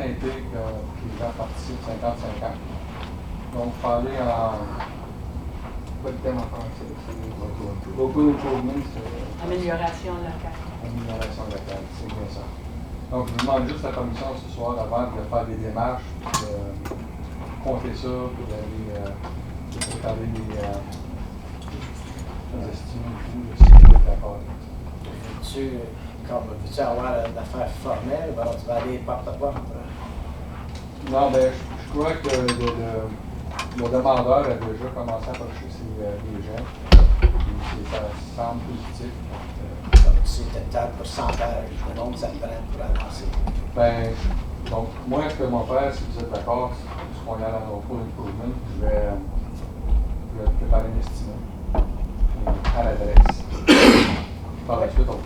intègre que les gens participent 50-50. Donc, parler en. Pas le thème en français, c'est local improvement, c'est. Amélioration locale. Amélioration locale, c'est bien ça. Donc, je vous demande juste la permission ce soir avant de faire des démarches, de compter ça, puis d'aller préparer les estimes et tout, si vous êtes d'accord. Veux-tu avoir une affaire formelle, alors tu vas aller porte à porte? Non, ben, je crois que le demandeur a déjà commencé à approcher les gens. Et ça semble positif. C'est un pourcentage de nombre que ça te prend pour avancer. Ben, donc, moi, ce que mon frère, si vous êtes d'accord, si on est à la local improvement, je vais préparer une estimée à l'adresse. Par la suite, on va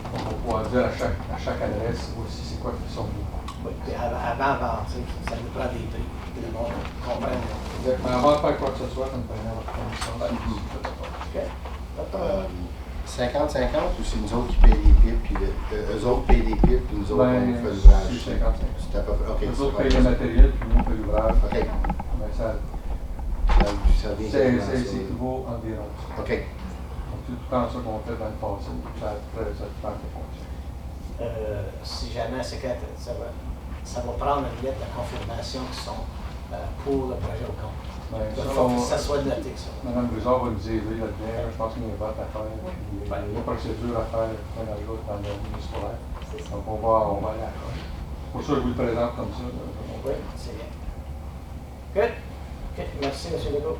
pouvoir dire à chaque adresse aussi c'est quoi qui sont mieux. Oui, puis avant d'avancer, ça nous prend des prix, que le monde comprenne. Exactement. Avant de faire quoi que ce soit, ça me permet votre connaissance. OK. 50-50 ou c'est nous autres qui payent les pipes, puis eux autres payent les pipes, puis nous autres on fait l'ouvrage? C'est 55. C'est à peu près, ok. Nous autres payent le matériel, puis nous on fait l'ouvrage. Ok. Ben, Ça vient c'est toujours environ. Ok. Donc, tout le temps ça qu'on fait dans le passé, ça prend des fonctions. Si jamais c'est que ça va prendre une lettre de confirmation qui sont pour le projet au compte. Ben, Il faut que ça soit noté, ça. Mme Brizard va nous aider là-dedans. Je pense qu'il y a un vote à faire, puis il y a une procédure à faire l'un dans l'autre dans le ministre scolaire. Donc on va aller à la coche. Pour ça, je vous le présente comme ça. Oui, c'est bien. Good. OK, merci, M. Legault.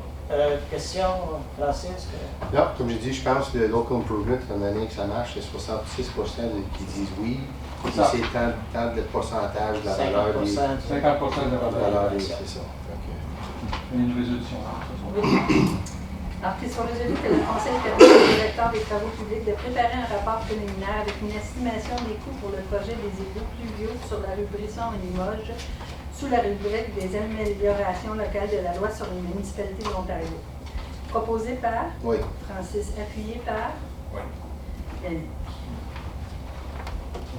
Question, Francis? Là, comme je dis, je pense que le local improvement, étant donné que ça marche, c'est 66% qui disent oui. Et c'est tant de pourcentage de la valeur des... 50% de la valeur. C'est ça. Une résolution. Alors qu'il soit résolu que le Conseil permet au directeur des travaux publics de préparer un rapport préliminaire avec une estimation des coûts pour le projet des égouts pluviaux sur la rue Brisson et Limoges, sous la rubrique des améliorations locales de la loi sur les municipalités de l'Ontario. Proposé par Francis, appuyé par Yannick.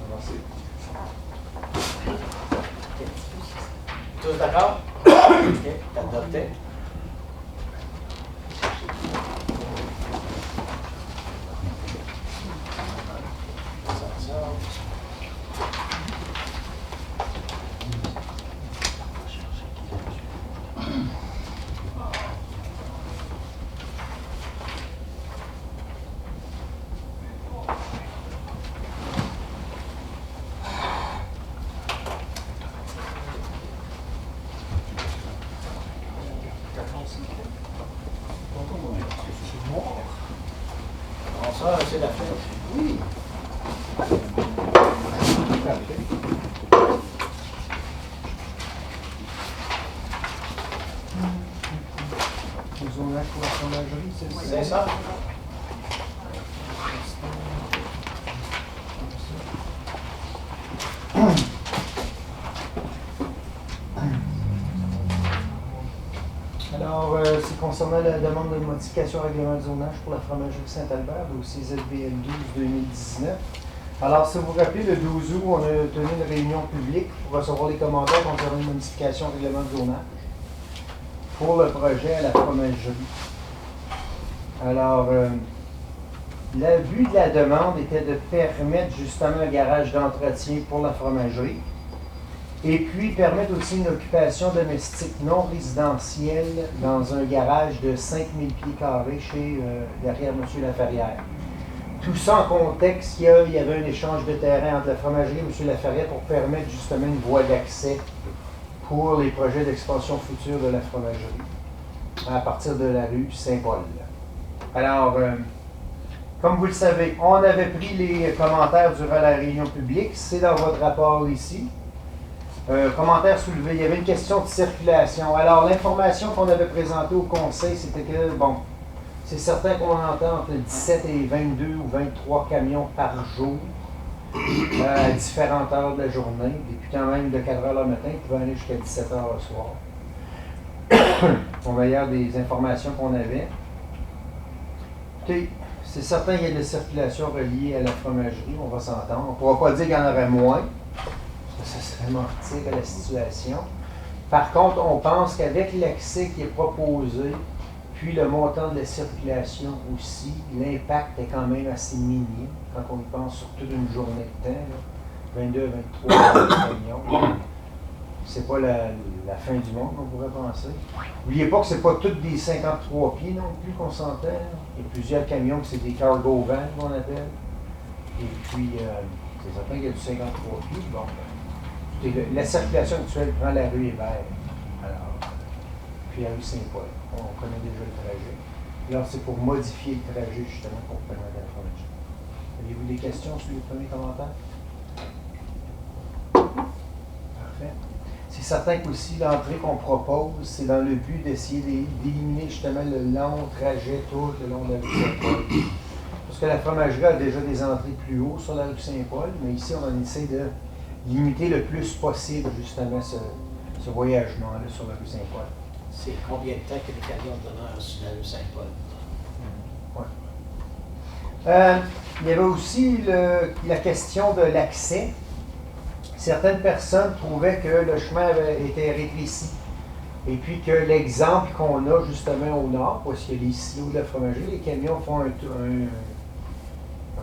Merci. Tous d'accord? OK, t'as adopté. Bonsoir, M. Lafleur. Oui. Ils ont là pour la fromagerie, C'est ça? Alors, c'est concernant la demande de modification au règlement de zonage pour la fromagerie Saint-Albert, dossier ZBL 12-2019. Alors, si vous vous rappelez, le 12 août, on a tenu une réunion publique pour recevoir les commentaires concernant une modification au règlement de zonage pour le projet à la fromagerie. Alors, le but de la demande était de permettre justement un garage d'entretien pour la fromagerie. Et puis, permettre aussi une occupation domestique non résidentielle dans un garage de 5000 pieds carrés derrière M. Laferrière. Tout ça en contexte qu'il y avait un échange de terrain entre la fromagerie et M. Laferrière pour permettre justement une voie d'accès pour les projets d'expansion future de la fromagerie à partir de la rue Saint-Paul. Alors, comme vous le savez, on avait pris les commentaires durant la réunion publique. C'est dans votre rapport ici. Commentaire soulevé, il y avait une question de circulation. Alors, l'information qu'on avait présentée au conseil, c'était que, bon, c'est certain qu'on entend entre 17 et 22 ou 23 camions par jour à différentes heures de la journée, depuis quand même de 4 heures le matin, ils pouvaient aller jusqu'à 17 heures le soir. Au meilleur des informations qu'on avait. Écoutez, c'est certain qu'il y a de la circulation reliée à la fromagerie, on va s'entendre. On ne pourra pas dire qu'il y en aurait moins. Ça serait mortir à la situation. Par contre, on pense qu'avec l'accès qui est proposé, puis le montant de la circulation aussi, l'impact est quand même assez minime quand on y pense sur toute une journée de temps, là, 22, 23 millions. C'est pas la fin du monde, on pourrait penser. N'oubliez pas que c'est pas toutes des 53 pieds non plus qu'on s'entend. Il y a plusieurs camions que c'est des cargo vans qu'on appelle. Et puis, c'est certain qu'il y a du 53 pieds. Bon, la circulation actuelle prend la rue Hébert. Alors, puis la rue Saint-Paul. On connaît déjà le trajet. Alors, c'est pour modifier le trajet, justement, pour permettre la formation. Avez-vous des questions sur les premiers commentaires? Parfait. C'est certain qu'aussi, l'entrée qu'on propose, c'est dans le but d'essayer d'éliminer justement le long trajet tout le long de la rue Saint-Paul. Parce que la fromagerie a déjà des entrées plus haut sur la rue Saint-Paul, mais ici, on essaie de limiter le plus possible, justement, ce voyagement-là sur la rue Saint-Paul. C'est combien de temps que les camions demeurent sur la rue Saint-Paul? Ouais. Il y avait aussi la question de l'accès. Certaines personnes trouvaient que le chemin était rétréci. Et puis que l'exemple qu'on a justement au nord, parce qu'il y a les silos de la fromagerie, les camions font un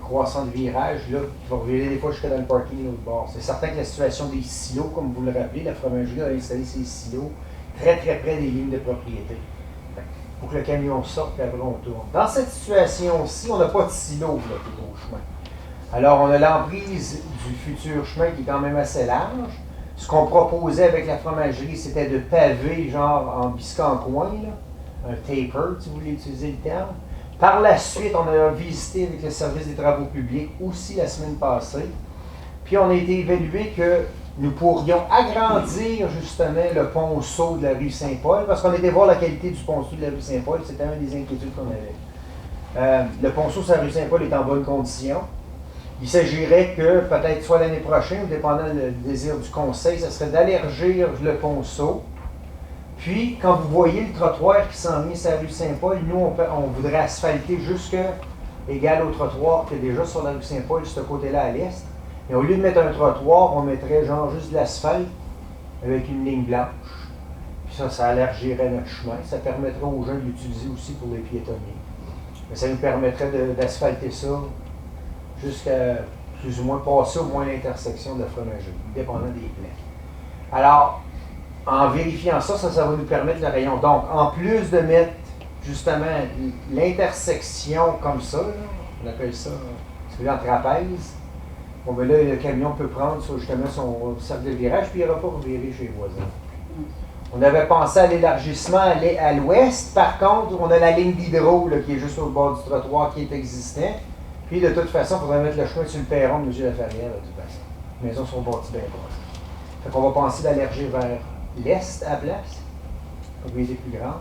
croissant de virage là, qui va revirer des fois jusqu'à dans le parking de l'autre bord. C'est certain que la situation des silos, comme vous le rappelez, la fromagerie a installé ses silos très très près des lignes de propriété. Pour que le camion sorte et après on tourne. Dans cette situation-ci, on n'a pas de silo là, tout au chemin. Alors, on a l'emprise du futur chemin qui est quand même assez large. Ce qu'on proposait avec la fromagerie, c'était de paver, genre en biscan-coin, un taper, si vous voulez utiliser le terme. Par la suite, on a visité avec le service des travaux publics aussi la semaine passée. Puis, on a été évalué que nous pourrions agrandir justement le ponceau de la rue Saint-Paul, parce qu'on était voir la qualité du ponceau de la rue Saint-Paul, c'était une des inquiétudes qu'on avait. Le ponceau sur la rue Saint-Paul est en bonne condition. Il s'agirait que, peut-être soit l'année prochaine, ou dépendant du désir du conseil, ce serait d'élargir le ponceau. Puis, quand vous voyez le trottoir qui s'en vient sur la rue Saint-Paul, nous, on voudrait asphalter jusque égal au trottoir qui est déjà sur la rue Saint-Paul, de ce côté-là à l'est. Et au lieu de mettre un trottoir, on mettrait genre juste de l'asphalte avec une ligne blanche. Puis ça élargirait notre chemin. Ça permettrait aux gens de l'utiliser aussi pour les piétonniers. Mais ça nous permettrait d'asphalter ça jusqu'à plus ou moins passer au moins l'intersection de la fromagerie, dépendant des plans. Alors, en vérifiant ça, ça va nous permettre le rayon. Donc, en plus de mettre justement l'intersection comme ça, là, on appelle ça, celui en trapèze, bon, ben là, le camion peut prendre justement son cercle de virage, puis il n'ira pas revirer chez les voisins. On avait pensé à l'élargissement à l'ouest. Par contre, on a la ligne d'hydro qui est juste au bord du trottoir qui est existant. Puis, de toute façon, il faudrait mettre le chemin sur le perron de M. Laferrière, de toute façon. Les maisons sont bâties bien proches. Fait qu'on va penser d'élargir vers l'est à la place, pour que les plus grandes.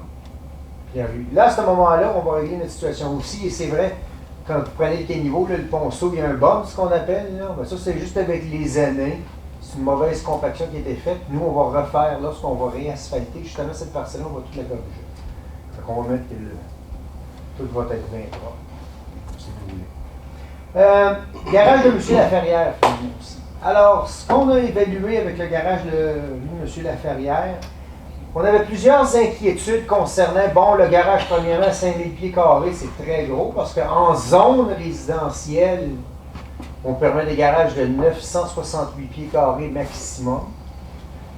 Puis là, à ce moment-là, on va régler notre situation aussi. Et c'est vrai, quand vous prenez le caniveau, le ponceau, il y a un bump, ce qu'on appelle. Là. Ben, ça, c'est juste avec les années. C'est une mauvaise compaction qui a été faite. Nous, on va refaire, lorsqu'on va réasphalter, justement, cette parcelle-là, on va toute la corriger. Fait qu'on va mettre que tout va être bien propre, si vous voulez. Garage de M. Laferrière, aussi. Alors, ce qu'on a évalué avec le garage de M. Laferrière, on avait plusieurs inquiétudes concernant, le garage, premièrement, 5000 pieds carrés, c'est très gros, parce qu'en zone résidentielle, on permet des garages de 968 pieds carrés maximum.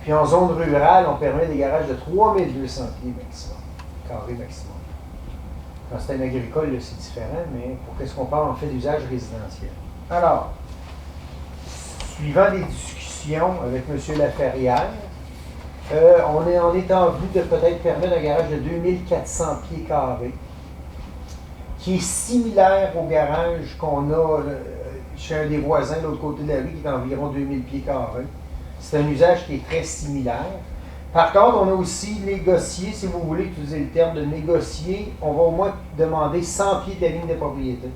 Puis en zone rurale, on permet des garages de 3200 pieds carrés maximum. Quand c'est un agricole, c'est différent, mais pour qu'est-ce qu'on parle en fait d'usage résidentiel. Alors, suivant les discussions avec M. Laferrière, on est en vue de peut-être permettre un garage de 2400 pieds carrés, qui est similaire au garage qu'on a chez un des voisins de l'autre côté de la rue, qui est environ 2000 pieds carrés. C'est un usage qui est très similaire. Par contre, on a aussi négocié, si vous voulez utiliser le terme de négocier, on va au moins demander 100 pieds de la ligne de propriété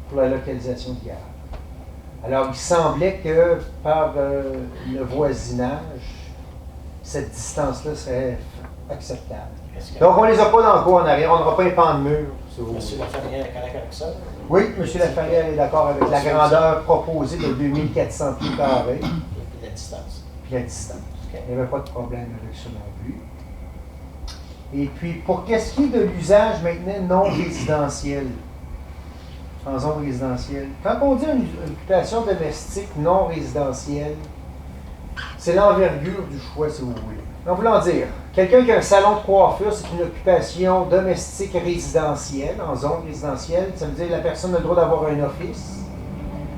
pour la localisation du garage. Alors, il semblait que par le voisinage, cette distance-là serait acceptable. Donc, on ne les a pas dans le coin en arrière, on n'aura pas un pan de mur. Si vous M. Laferrière est correct avec ça? Oui, M. Laferrière est d'accord avec la grandeur proposée de 2400 pieds carrés. Et la distance. puis à distance. Il n'y avait pas de problème avec ça non plus. Et puis, pour qu'est-ce qui est de l'usage maintenant non résidentiel, en zone résidentielle, quand on dit une occupation domestique non résidentielle, c'est l'envergure du choix, si vous voulez. En voulant dire, quelqu'un qui a un salon de coiffure, c'est une occupation domestique résidentielle, en zone résidentielle. Ça veut dire que la personne a le droit d'avoir un office,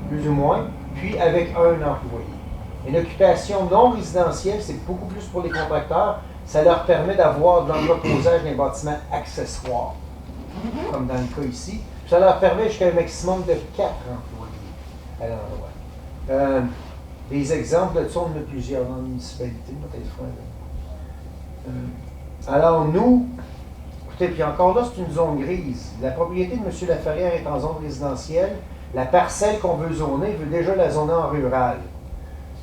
plus ou moins, puis avec un employé. Une occupation non résidentielle, c'est beaucoup plus pour les contracteurs. Ça leur permet d'avoir de l'entreposage d'un bâtiment accessoire, comme dans le cas ici. Ça leur permet jusqu'à un maximum de 4 employés à l'endroit. Des exemples de ça, on en a plusieurs dans la municipalité, alors nous, écoutez, puis encore là, c'est une zone grise. La propriété de M. Laferrière est en zone résidentielle. La parcelle qu'on veut zoner veut déjà la zoner en rural.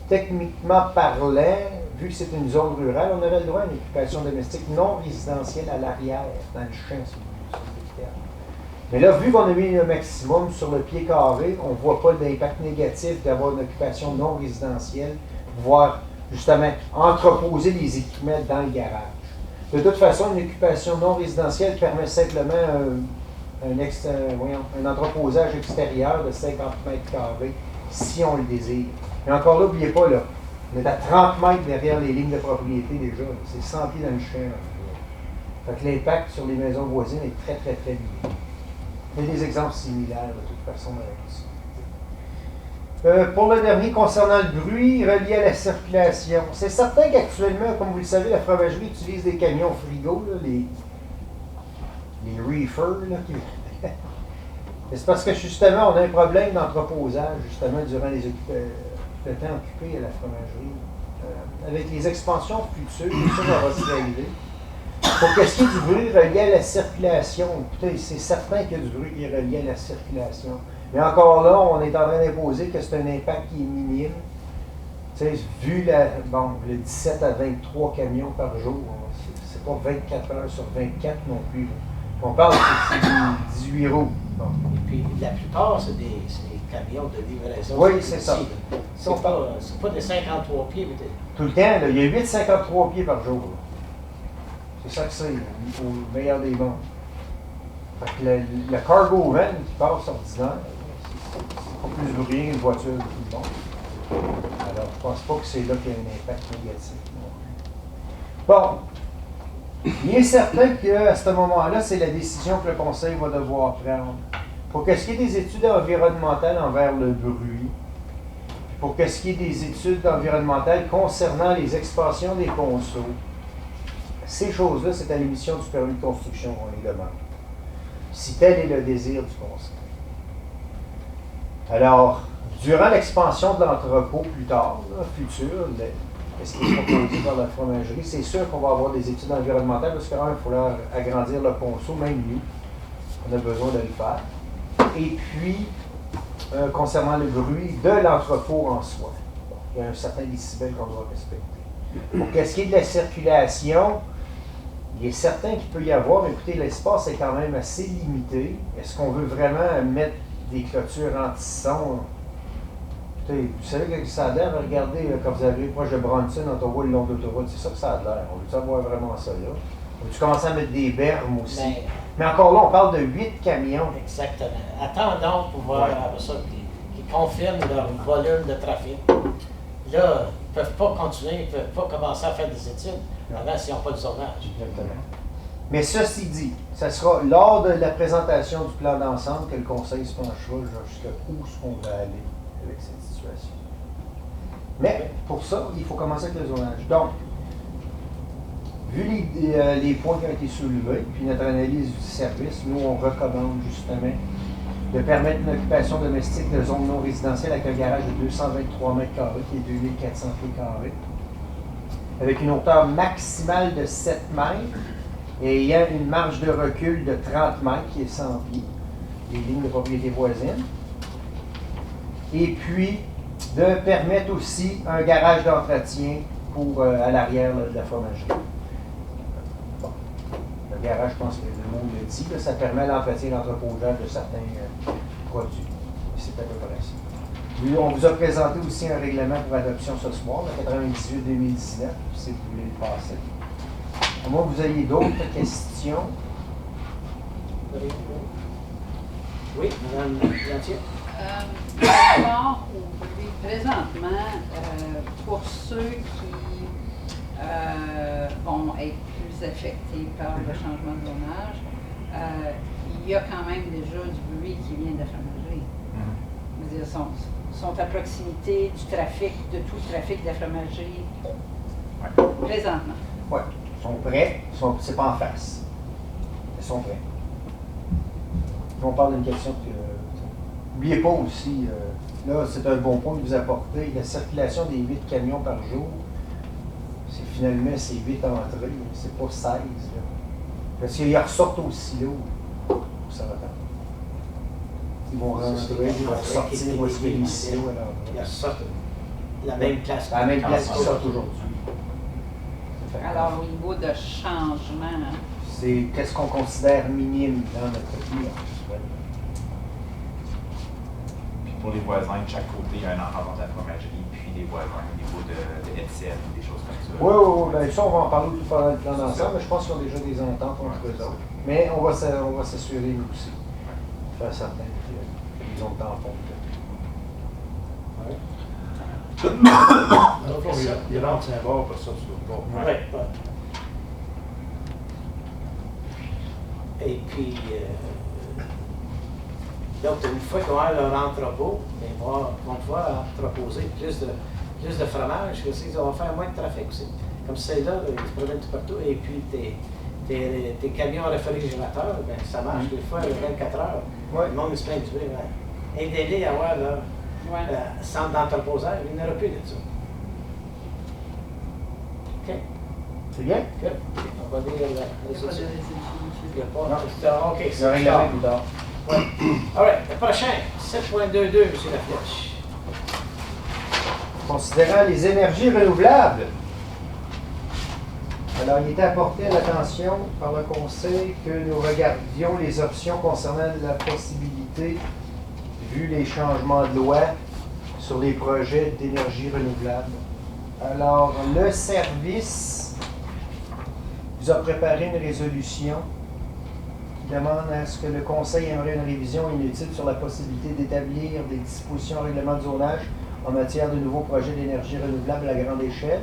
Techniquement parlant, vu que c'est une zone rurale, on aurait le droit à une occupation domestique non résidentielle à l'arrière, dans le champ, si vous voulez. Mais là, vu qu'on a mis un maximum sur le pied carré, on ne voit pas d'impact négatif d'avoir une occupation non résidentielle, voire justement entreposer les équipements dans le garage. De toute façon, une occupation non résidentielle permet simplement un entreposage extérieur de 50 mètres carrés, si on le désire. Et encore là, n'oubliez pas, là, on est à 30 mètres derrière les lignes de propriété déjà. C'est 100 pieds dans le champ. Fait que l'impact sur les maisons voisines est très, très, très limité. Il y a des exemples similaires, de toute façon, avec ça. Pour le dernier, concernant le bruit relié à la circulation, c'est certain qu'actuellement, comme vous le savez, la fromagerie utilise des camions frigo, là, les reefers. Là, c'est parce que justement, on a un problème d'entreposage, justement, durant le temps occupé à la fromagerie. Avec les expansions futures, ça va se régler. Pour qu'est-ce qui est du bruit relié à la circulation, écoutez, c'est certain qu'il y a du bruit qui est relié à la circulation. Mais encore là, on est en train d'imposer que c'est un impact qui est minime. Tu sais, vu le 17 à 23 camions par jour, c'est pas 24 heures sur 24 non plus. On parle de 18 roues. Bon. Et puis, la plupart, c'est des camions de livraison. Oui, c'est ça. C'est pas des 53 pieds. Mais tout le temps, là, il y a 8,53 pieds par jour. Là. C'est ça que c'est, au meilleur des mondes. Fait que le cargo van qui passe ordinaire, c'est pas plus bruyant qu'une voiture de tout le monde. Alors, je pense pas que c'est là qu'il y a un impact négatif. Bon. Il est certain qu'à ce moment-là, c'est la décision que le Conseil va devoir prendre. Pour ce qui est des études environnementales envers le bruit, pour ce qui est des études environnementales concernant les expansions des ponceaux, ces choses-là, c'est à l'émission du permis de construction qu'on les demande. Si tel est le désir du Conseil. Alors, durant l'expansion de l'entrepôt plus tard, futur, ce qui est proposé par la fromagerie, c'est sûr qu'on va avoir des études environnementales parce qu'il va falloir agrandir le ponceau, même nous. On a besoin de le faire. Et puis, concernant le bruit de l'entrepôt en soi, il y a un certain décibel qu'on doit respecter. Pour ce qui est de la circulation, il est certain qu'il peut y avoir, mais écoutez, l'espace est quand même assez limité. Est-ce qu'on veut vraiment mettre des clôtures anti-son? Écoutez, vous savez que ça a l'air, regardez, quand vous arrivez proche de Bronson, quand on voit le long de l'autoroute, c'est ça que ça a l'air. On veut savoir vraiment ça là. On veut commencer à mettre des bermes aussi. Mais encore là, on parle de 8 camions. Exactement. Attendons pour voir ça, qu'ils confirment leur volume de trafic. Là, ils ne peuvent pas continuer, ils ne peuvent pas commencer à faire des études avant s'ils n'ont pas de zonage. Exactement. Mais ceci dit, ça sera lors de la présentation du plan d'ensemble que le Conseil se penchera jusqu'à où est-ce qu'on va aller avec cette situation. Mais pour ça, il faut commencer avec le zonage. Donc, vu les points qui ont été soulevés, puis notre analyse du service, nous, on recommande justement de permettre une occupation domestique de zone non résidentielle avec un garage de 223 mètres carrés, qui est 2400 pieds carrés, avec une hauteur maximale de 7 mètres et ayant une marge de recul de 30 mètres, qui est 100 pieds, les lignes de propriété voisine. Et puis, de permettre aussi un garage d'entretien pour à l'arrière de la fromagerie. Bon. Le garage, je pense que le mot le dit, là, ça permet l'entretien et l'entreposage de certains produits. C'est à peu près ça. On vous a présenté aussi un règlement pour adoption ce soir, le 98-2019, si vous voulez le passer. À moins que vous ayez d'autres questions. Oui, Mme Lantier. D'abord, oui, présentement, pour ceux qui vont être plus affectés par le changement de zonage, il y a quand même déjà du bruit qui vient de la fromagerie. Je veux dire, sont à proximité du trafic, de tout le trafic de la fromagerie présentement. Oui, ils sont prêts. C'est pas en face. Ils sont prêts. On parle d'une question que. N'oubliez pas aussi, là, c'est un bon point que vous apportez, la circulation des 8 camions par jour, c'est finalement, c'est 8 entrées, c'est pas 16. Là. Parce qu'ils ressortent au silo. Ça va attendre. Ils vont rentrer, ils vont ressortir, ils vont se les silos à l'endroit. Ils ressortent la même place. La même place qu'ils sortent aujourd'hui. Alors, au niveau de changement, c'est qu'est-ce qu'on considère minime dans notre client. Puis pour les voisins, de chaque côté, il y a un encadrement de la fromagerie, puis les voisins au niveau de Etienne, des choses comme ça. Oui. Ben, ça, on va en parler tout pendant le plan d'ensemble, mais je pense qu'ils ont déjà des ententes entre eux autres. Mais on va s'assurer, nous aussi, faire certain qu'ils ont le tampon. Il rentre Saint-Bord, pour ça, tu dois pas. Oui. Et puis, donc, une fois qu'ils vont avoir leur entrepôt, ils vont pouvoir entreposer plus de fromage, que ça va faire moins de trafic aussi. Comme c'est là, ils se promènent tout partout. Et puis, tes camions réfrigérateurs, ben, ça marche des fois 24 heures. Ouais. Le monde se plaint du bruit. Ouais. Aidez-les à avoir leur centre d'entreposage, il n'y en aura plus de ça. OK. C'est bien? Good. On va dire il n'y a pas de résolution. il n'y a pas. Non. OK, Le c'est règlement clair. plus tard. Ouais. All right, le prochain, 7.22, M. Laflèche. Considérant les énergies renouvelables. Alors, il était apporté à l'attention par le Conseil que nous regardions les options concernant la possibilité, vu les changements de loi, sur les projets d'énergie renouvelable. Alors, le service vous a préparé une résolution qui demande à ce que le Conseil aimerait une révision inutile sur la possibilité d'établir des dispositions au règlement de zonage en matière de nouveaux projets d'énergie renouvelable à grande échelle,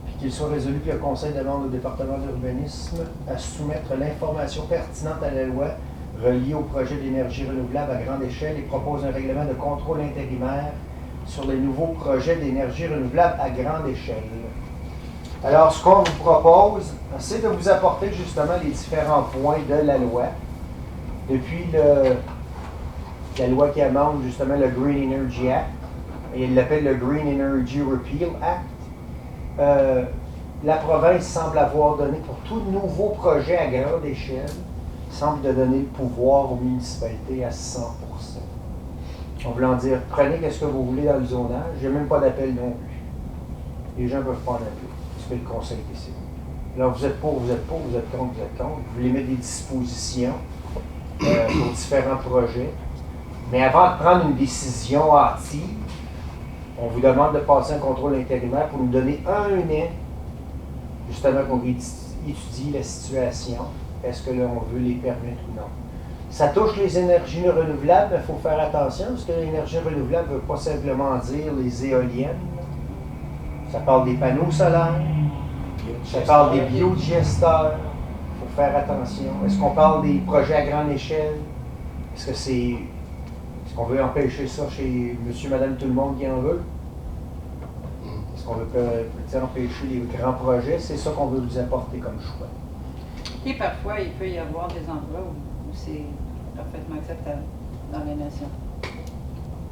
puis qu'il soit résolu que le Conseil demande au département d'urbanisme à soumettre l'information pertinente à la loi reliée aux projets d'énergie renouvelable à grande échelle et propose un règlement de contrôle intérimaire sur les nouveaux projets d'énergie renouvelable à grande échelle. Alors, ce qu'on vous propose, c'est de vous apporter justement les différents points de la loi. Depuis la loi qui amende justement le Green Energy Act, et il l'appelle le Green Energy Repeal Act, la province semble avoir donné, pour tout nouveau projet à grande échelle, semble de donner le pouvoir aux municipalités à 100%. En voulant dire, prenez ce que vous voulez dans le zonage, il n'y a même pas d'appel non plus. Les gens ne peuvent pas en appeler. Que le Conseil décide. Alors, vous êtes pour, vous êtes contre, vous êtes contre. Vous voulez mettre des dispositions pour différents projets. Mais avant de prendre une décision hâtive, on vous demande de passer un contrôle intérimaire pour nous donner un an, justement, pour étudier la situation. Est-ce que là, on veut les permettre ou non? Ça touche les énergies renouvelables, il faut faire attention, parce que l'énergie renouvelable ne veut pas simplement dire les éoliennes. Ça parle des panneaux solaires, ça parle des biodigesteurs, il faut faire attention. Est-ce qu'on parle des projets à grande échelle? Est-ce qu'on veut empêcher ça chez monsieur, madame, tout le monde qui en veut? Est-ce qu'on veut empêcher les grands projets? C'est ça qu'on veut vous apporter comme choix. Et parfois, il peut y avoir des endroits où c'est parfaitement acceptable dans les nations.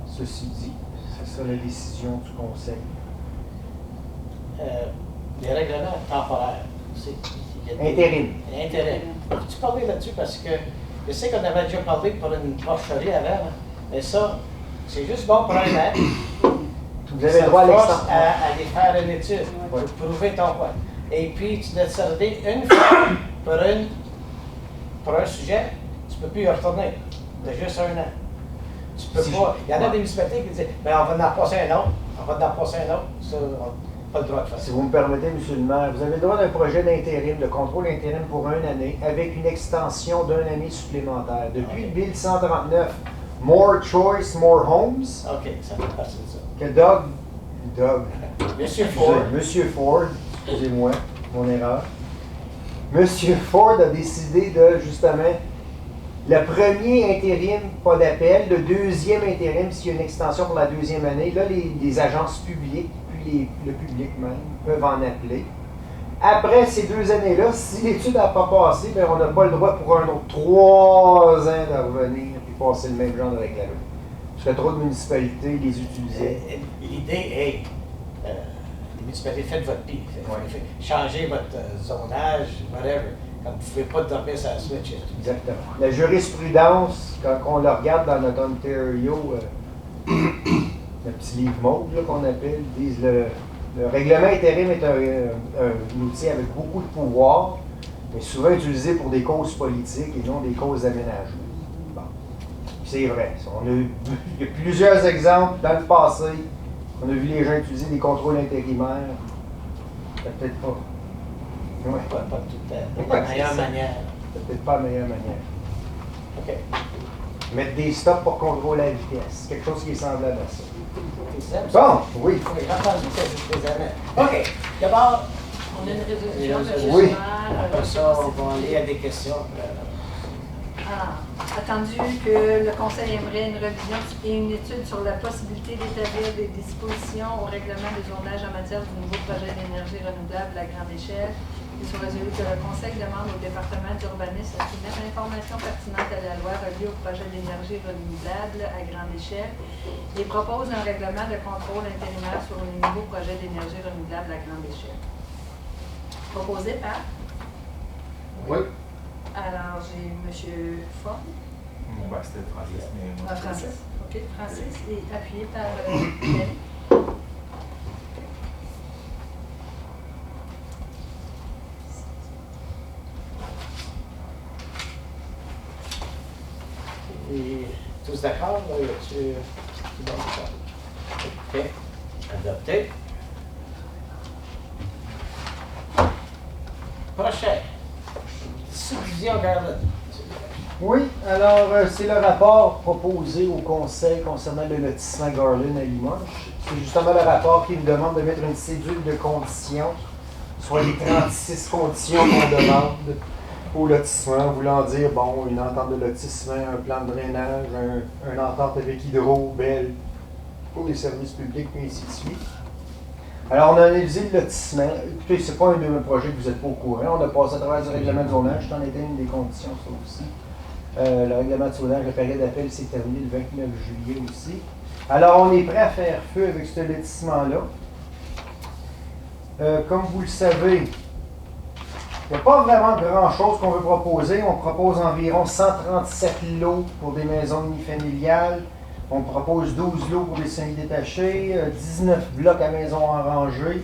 Ceci dit, c'est ça la décision du Conseil. Les règlements temporaires. Intérim. Intérim. Peux-tu parler là-dessus? Parce que je sais qu'on avait déjà parlé pour une porcherie avant, mais ça, c'est juste bon pour un an. Vous avez le droit à l'extension. À aller faire une étude pour prouver ton point. Et puis, tu dois te servir une fois pour un sujet, tu ne peux plus y retourner. Tu as juste un an. Tu peux Si pas. je- Il y en a ouais. des municipalités qui disent ben, on va en passer un autre, on va en passer un autre. Ça, on n'a pas le droit de faire Si ça. vous me permettez, M. le maire, vous avez le droit d'un projet d'intérim, de contrôle intérim pour une année, avec une extension d'une année supplémentaire. Depuis le Bill 139, More Choice, More Homes, OK, ça fait partie de ça. que Doug, Monsieur Ford. Monsieur Ford, excusez-moi, mon erreur. Monsieur Ford a décidé de, justement, le premier intérim, pas d'appel. Le deuxième intérim, s'il y a une extension pour la deuxième année, là, les agences publiques, puis le public même, peuvent en appeler. Après ces 2 années-là, si l'étude n'a pas passé, bien, on n'a pas le droit pour un autre 3 ans de revenir et passer le même genre de règlement. Parce que trop de municipalités les utilisaient. L'idée est, les municipalités, faites votre pire. Changez votre zonage, whatever. Comme vous ne pouvez pas dormir sur la switch. Exactement. La jurisprudence, quand on le regarde dans notre Ontario, le petit livre mauve là, qu'on appelle, disent le règlement intérim est un outil avec beaucoup de pouvoir, mais souvent utilisé pour des causes politiques et non des causes d'aménagement. Bon. C'est vrai. Il y a plusieurs exemples dans le passé. On a vu les gens utiliser des contrôles intérimaires. Peut-être pas. Ouais. Pas tout le temps. La meilleure manière. C'est peut-être pas la meilleure manière. OK. Mettre des stops pour contrôler la vitesse. Quelque chose qui est semblable à ça. C'est ça? Bon, oui. Oui, j'ai entendu que c'est des années. OK. D'abord, On a une résolution, M. Oui. le maire. après ça, on va aller à des questions. Alors, attendu que le Conseil aimerait une révision et une étude sur la possibilité d'établir des dispositions au règlement de zonage en matière du nouveau projet d'énergie renouvelable à grande échelle, il soit résolu que le Conseil demande au département d'urbanisme de soumettre l'information pertinente à la loi reliée au projet d'énergie renouvelable à grande échelle et propose un règlement de contrôle intérimaire sur les nouveaux projets d'énergie renouvelable à grande échelle. Proposé par? Oui. Alors, j'ai M. Ford. Ben, c'était Francis, mais moi. Francis. OK, Francis, et appuyé par Mary. Et tous d'accord? Là, y a-tu bon ça? OK. Adopté. Prochain. Subdivision Garland. Oui, alors c'est le rapport proposé au Conseil concernant le lotissement Garland à Limoges. C'est justement le rapport qui nous demande de mettre une cédule de conditions, soit les 36 conditions qu'on demande au lotissement, voulant dire, bon, une entente de lotissement, un plan de drainage, une entente avec Hydro, Bell, pour les services publics, et ainsi de suite. Alors, on a analysé le lotissement. Écoutez, c'est pas un de mes projets que vous n'êtes pas au courant. On a passé à travers du règlement de zonage. C'en était une des conditions, ça aussi. Le règlement de zonage, la période d'appel s'est terminée le 29 juillet aussi. Alors, on est prêt à faire feu avec ce lotissement-là. Comme vous le savez, il n'y a pas vraiment grand-chose qu'on veut proposer. On propose environ 137 lots pour des maisons unifamiliales. On propose 12 lots pour des semi-détachés, 19 blocs à maison en rangée,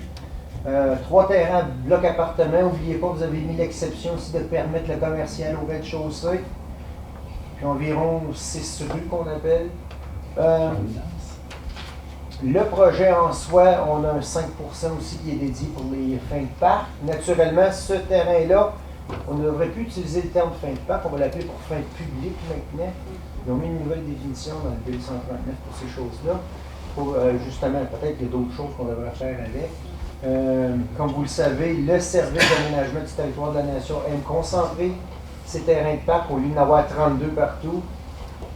3 terrains blocs appartements. N'oubliez pas, vous avez mis l'exception aussi de permettre le commercial au rez-de-chaussée. Puis environ 6 rues qu'on appelle. Le projet en soi, on a un 5% aussi qui est dédié pour les fins de parc. Naturellement, ce terrain-là, on aurait pu utiliser le terme fin de parc, on va l'appeler pour fin publique maintenant. Ils ont mis une nouvelle définition dans le Bill 139 pour ces choses-là. Pour justement, peut-être qu'il y a d'autres choses qu'on devrait faire avec. Comme vous le savez, le service d'aménagement du territoire de la Nation aime concentrer ces terrains de parc au lieu d'en avoir 32 partout.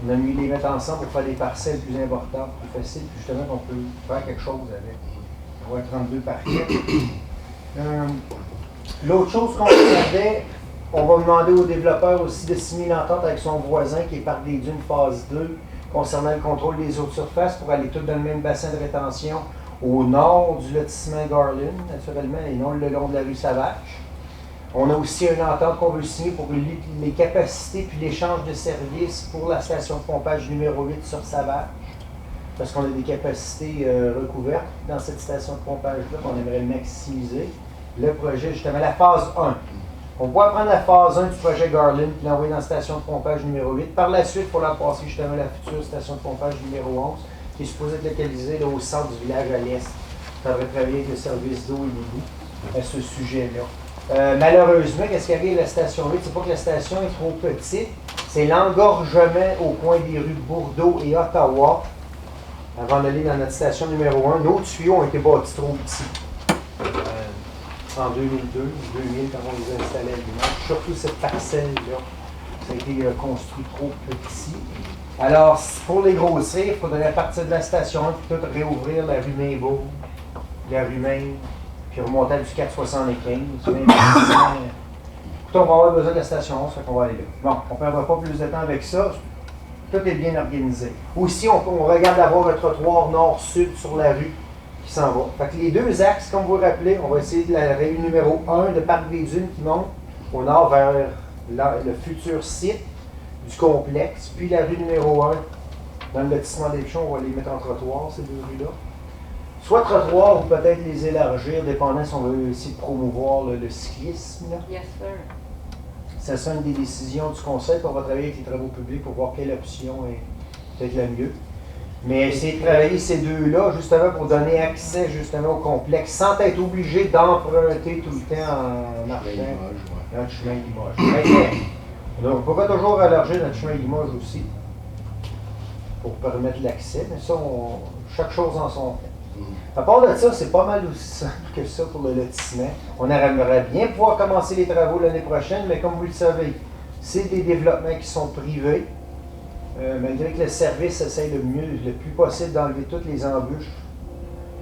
On a mis les mettre ensemble pour faire des parcelles plus importantes, plus faciles, puis justement qu'on peut faire quelque chose avec. Avoir 32 parquets. L'autre chose qu'on regardait, on va demander au développeur aussi de signer une entente avec son voisin qui est Parc des Dunes phase 2 concernant le contrôle des eaux de surface pour aller tout dans le même bassin de rétention au nord du lotissement Garland, naturellement, et non le long de la rue Savage. On a aussi une entente qu'on veut signer pour les capacités puis l'échange de services pour la station de pompage numéro 8 sur Savage, parce qu'on a des capacités recouvertes dans cette station de pompage-là qu'on aimerait maximiser. Le projet, justement, la phase 1. On pourra prendre la phase 1 du projet Garland et l'envoyer dans la station de pompage numéro 8. Par la suite, il faut la passer justement à la future station de pompage numéro 11, qui est supposée être localisée là, au centre du village à l'est. Il faudrait travailler avec le service d'eau et l'égout à ce sujet-là. Malheureusement, qu'est-ce qui arrive à la station 8? C'est pas que la station est trop petite, c'est l'engorgement au coin des rues Bourdeau et Ottawa. Avant d'aller dans notre station numéro 1, nos tuyaux ont été bâtis trop petits. En 2002, 2000, quand on les a installés à Limoges. Surtout cette parcelle-là, ça a été construit trop petit. Alors, pour les grossir, il faudrait partir de la station 1 puis tout réouvrir la rue Mainbourg, la rue Maine, puis remonter du 475. Écoutez, on va avoir besoin de la station 11, fait qu'on va aller là. Bon, on ne perdra pas plus de temps avec ça. Tout est bien organisé. Aussi, on regarde d'avoir un trottoir nord-sud sur la rue qui s'en va. Fait que les deux axes, comme vous vous rappelez, on va essayer de la rue numéro 1 de Parc des Dunes qui monte au nord vers le futur site du complexe, puis la rue numéro 1 dans le lotissement des Pichons, on va les mettre en trottoir, ces deux rues-là. Soit trottoir ou peut-être les élargir, dépendant si on veut essayer de promouvoir le cyclisme. Là. Yes, sir. Ça sera une des décisions du conseil, puis on va travailler avec les travaux publics pour voir quelle option est peut-être la mieux. Mais essayer de travailler ces deux-là, justement, pour donner accès justement au complexe, sans être obligé d'emprunter tout le temps en marchant notre chemin Limoges. On pourrait toujours élargir notre chemin Limoges aussi, pour permettre l'accès, mais ça, chaque chose en son temps. À part de ça, c'est pas mal aussi simple que ça pour le lotissement. On aimerait bien pouvoir commencer les travaux l'année prochaine, mais comme vous le savez, c'est des développements qui sont privés. Malgré que le service essaye le plus possible d'enlever toutes les embûches,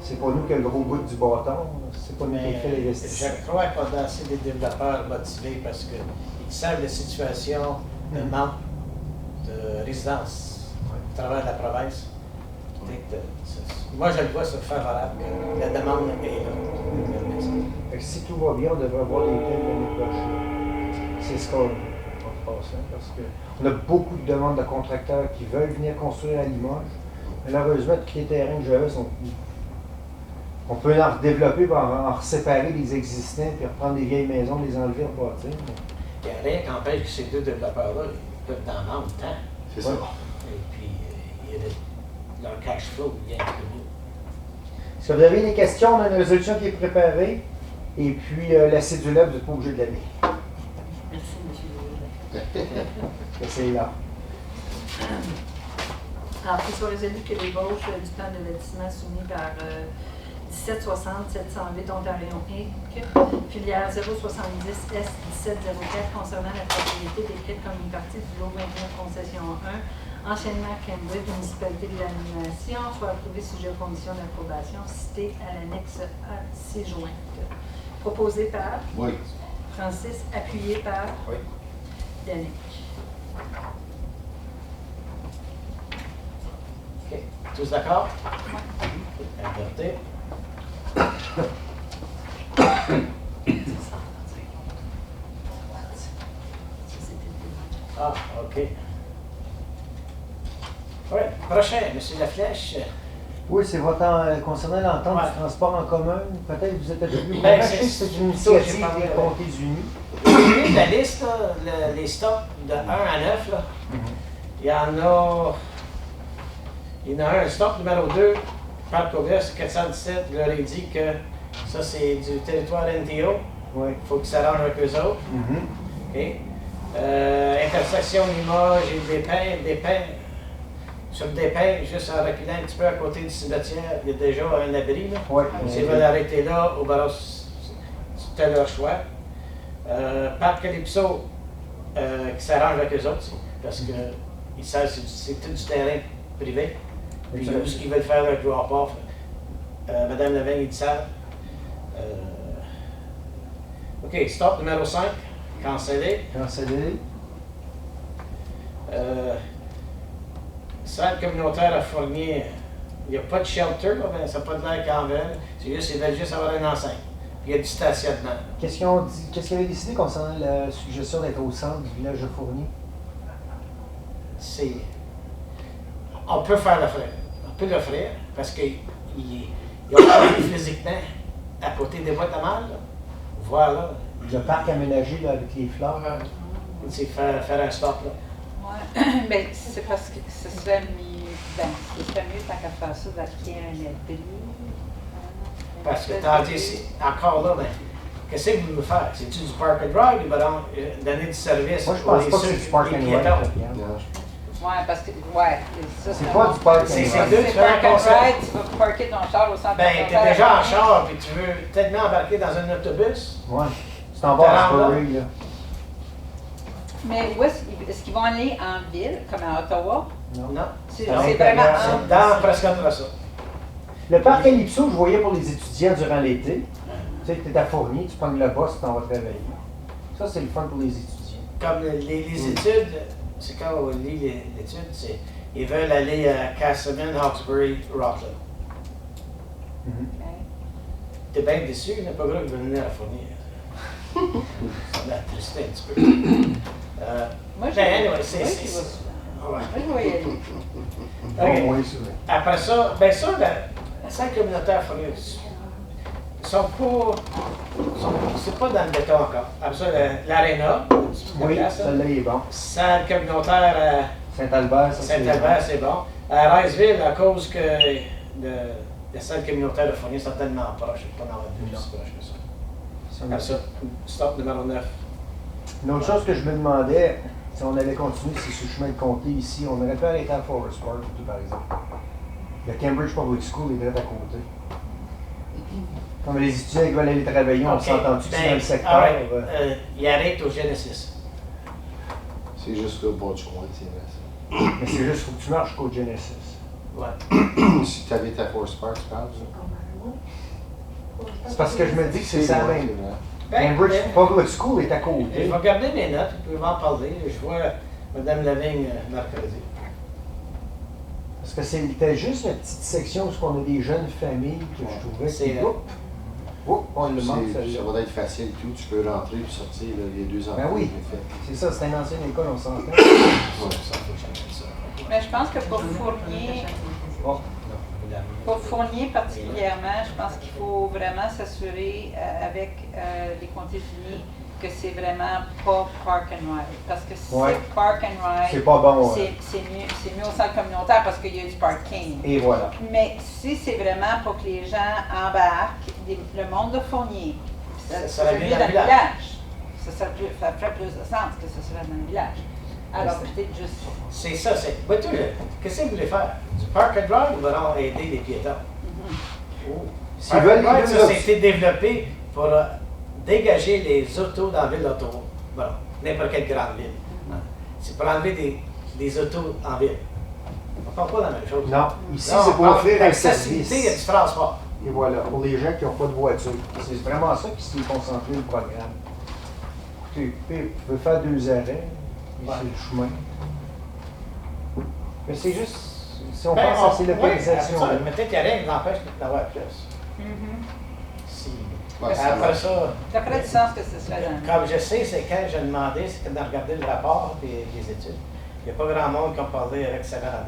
c'est pas nous qui avons le gros bout du bâton, c'est pas nous qui avons fait l'investissement. Je crois qu'on a assez des développeurs motivés parce qu'ils savent la situation de manque de résidence à travers la province. Moi, je le vois sur favorable, que la demande est là. Fait que si tout va bien, on devrait avoir les thèmes l'année prochaine. C'est ce qu'on va passer, parce qu'on a beaucoup de demandes de contracteurs qui veulent venir construire à Limoges. Malheureusement, tous les terrains que j'avais sont plus. On peut en redévelopper, en séparer les existants, puis reprendre des vieilles maisons, les enlever, rebâtir. Il n'y a rien qui empêche que ces deux développeurs-là peuvent en vendre tant. C'est ça. Et puis, il y a leur cash flow bien plus haut. Si vous avez des questions, on a une résolution qui est préparée. Et puis, la cédule-là, vous n'êtes pas obligé de la lire. Merci, M. C'est là. Alors, il soit résolu que l'ébauche du plan de lotissement soumis par 1760 708 Ontario Inc., filière 070 S 1704 concernant la propriété décrite comme une partie du lot 29 concession 1, anciennement Cambridge, municipalité de l'animation, soit approuvé sujet aux conditions d'approbation citées à l'annexe A ci-jointe. Proposé par Francis, appuyé par Yannick. OK. Tous d'accord? Adopté. Ah, OK. Oui, prochain, M. Laflèche. Oui, c'est votre concernant l'entente du transport en commun. Peut-être que vous êtes plus Ben, c'est une ça, j'ai initiative parlé des de- comtés unis. J'ai vu la liste, là, les stocks de 1 à 9. Là. Il y en a un stock numéro 2, Parc Congrès 417, je leur ai dit que ça c'est du territoire NTO. Oui. Il faut qu'ils s'arrangent avec eux autres. OK. Intersection Limoges et Despins. Sur Despins, juste en reculant un petit peu à côté du cimetière, il y a déjà un abri. Là. Oui. S'ils veulent arrêter là, au barreau, c'était leur choix. Parc Calypso, qui s'arrange avec eux autres, parce que ils savent que c'est tout du terrain privé. Puis où ce qu'ils veulent faire avec le rapport, Mme Levin, ils le savent. OK, stop numéro 5, cancellé. Cancellé. Salle communautaire à Fournier, il n'y a pas de shelter, là, ben, ça n'a pas de l'air qu'ils en veulent. C'est juste qu'ils veulent juste avoir une enceinte. Puis il y a du stationnement. Qu'est-ce qu'ils avaient décidé concernant la suggestion d'être au centre du village de Fournier? On peut faire l'offrir. On peut l'offrir parce qu'ils ont pas physiquement à côté des boîtes à mal. Voilà, le parc aménagé là, avec les fleurs. C'est faire un stop là. Ouais. Ben, c'est parce que ce serait mieux, tant qu'à faire ça, d'acquérir un abri. Parce que tandis, encore là, ben, qu'est-ce que vous voulez faire? C'est-tu du park and ride ou ben donc, donner du service Moi, je pense pas que c'est du park and ride. piétons? Non, Ouais, parce que, ouais, ça C'est pas du park and C'est ride. deux C'est différents park and concepts. ride, tu vas parker ton char au centre Ben, t'es commercial. déjà en char puis tu veux tellement embarquer dans un autobus. Ouais. C'est en bas à Spurry, là. Mais où est-ce qu'ils vont aller en ville, comme à Ottawa? Non. Non. C'est À c'est l'intérieur, vraiment C'est dans presque entre ça. Le parc Calypso, je voyais pour les étudiants durant l'été. Tu sais, tu es à Fournier, tu prends le bus, tu t'en vas travailler. Ça, c'est le fun pour les étudiants. Comme les études, c'est quand on lit l'étude, c'est ils veulent aller à Castlemaine, Hawkesbury, Rockland. T'es bien déçu, il n'y a pas gros qui veut venir à Fournier. Ça m'a attristé un petit peu. Moi, Ben, anyway, c'est. ouais, Ouais. moi, je vais y aller. Ok. Oui, c'est vrai. Après ça, bien sûr, la salle communautaire Fournier, ils sont pas. C'est pas dans le béton encore. Après ça, l'Arena, Oui, celle-là est bon. salle communautaire à Saint-Albert, ça c'est Saint-Albert, c'est bon. À Riceville, à cause que la salle communautaire de Fournier sont tellement proches, je ne peux pas en avoir plus proche que ça. bon. Après ça, stop numéro 9. Une autre chose que je me demandais, si on avait continué sur le chemin de comté ici, on aurait pu arrêter à Forest Park, par exemple. Le Cambridge Public School est direct à côté. Comme les étudiants qui veulent aller travailler, on s'entend-tu que c'est dans le secteur? Il arrête au Genesis. c'est juste le bas du coin, c'est vrai ça. Mais c'est juste, faut que tu marches jusqu'au Genesis. Ouais. Si tu habites à Forest Park, tu parles, ça? C'est parce que je me dis que c'est ça loin, même. c'est vrai. Ben, Cambridge Public School est à côté. je vais garder mes notes, puis on va en parler. Je vois Mme Lavigne mercredi. Parce que c'était juste la petite section où on a des jeunes familles que je trouvais C'est qui... on le manque, Ça celle-là. va être facile, tout. Tu peux rentrer et sortir, là, les deux enfants. Ben oui. fait. C'est ça, c'est une ancienne école, on s'entend. Ouais. Ça, faut que j'amène ça. Mais je pense que pour Fournier particulièrement, je pense qu'il faut vraiment s'assurer avec les comtés unis que c'est vraiment pas park and ride. Parce que si Ouais. c'est park and ride, C'est pas bon. c'est mieux au centre communautaire parce qu'il y a du parking. Et voilà. Mais si c'est vraiment pour que les gens embarquent, le monde de Fournier, Ça ça serait serait mieux mieux dans dans le le village. Ça ferait plus de sens que ce serait dans le village. Alors peut-être juste. C'est ça, c'est. Ben, toi, qu'est-ce que vous voulez faire? Du park and ride ou vraiment aider les piétons? S'ils veulent Park and les ride, deux ça, c'était développé pour dégager les autos dans la ville d'Ottawa. Bon, n'importe quelle grande ville. C'est pour enlever des autos en ville. On ne parle pas de la même chose. Non, ici, Non, c'est on pour parle offrir un d'accessibilité, il y a du service. transport. Et voilà, pour les gens qui n'ont pas de voiture. C'est vraiment ça qui s'est concentré le programme. Tu peux faire 2 arrêts, et c'est le chemin. Mais c'est juste, si on Ben, pense à ces ouais, localisations. après ça, mais peut-être qu'il y a rien qui n'empêche d'avoir plus. Si. Après ça, Ça ferait du sens que ce serait dans le comme je sais, c'est quand j'ai demandé, c'est quand on a regardé le rapport et les études, il n'y a pas grand monde qui a parlé avec Savannah.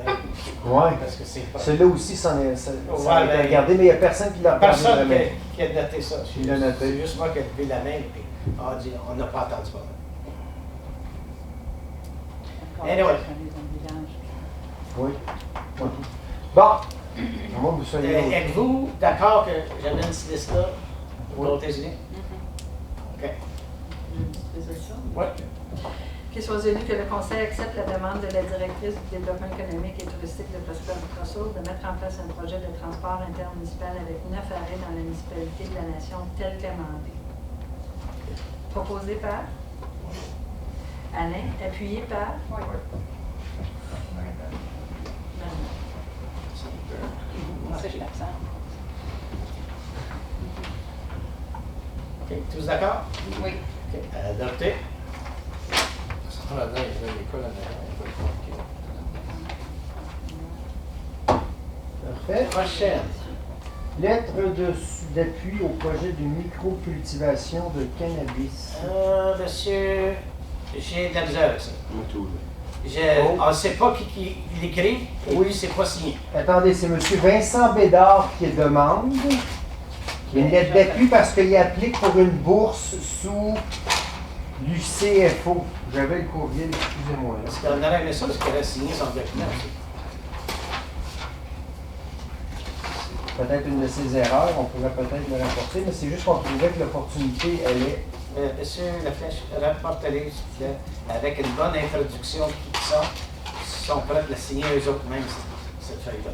Ouais. Parce que c'est pas. Celui-là aussi, ça a Ouais, été ben, regardé, mais il n'y a personne qui l'a regardé Personne vraiment. qui a noté ça. Il l'a noté. C'est juste moi qui ai levé la main et a dit on n'a pas entendu parler. Anyway. dans le village. Oui. Bon, à moins que vous soyez... Êtes-vous d'accord que j'amène cette liste-là aux États-Unis? OK. Oui. Qu'il soit élu que le Conseil accepte la demande de la directrice du développement économique et touristique de Prosper Russell de mettre en place un projet de transport intermunicipal avec 9 arrêts dans la municipalité de la Nation tel qu'amendé. Proposé par Alain, appuyé par Marie. Moi, je suis absente. OK. Tous d'accord? Oui. OK. Adopté. Parfait. Prochaine. Lettre d'appui au projet de microcultivation de cannabis. Monsieur, j'ai de la misère avec ça. Moi, tout, là. On ne sait pas qui l'écrit et Oui. puis c'est pas signé. Attendez, c'est M. Vincent Bédard qui demande. Il y a une lettre d'appui parce qu'il applique pour une bourse sous l'UCFO. J'avais le courriel, excusez-moi. Parce qu'on aurait aimé ça parce qu'il aurait signé son document aussi. Peut-être une de ses erreurs, on pourrait peut-être le rapporter, mais c'est juste qu'on trouvait que l'opportunité, elle est. Monsieur Laflèche, rapportez-les, s'il vous plaît, avec une bonne introduction qui sont prêts de la signer eux-mêmes, cette feuille-là.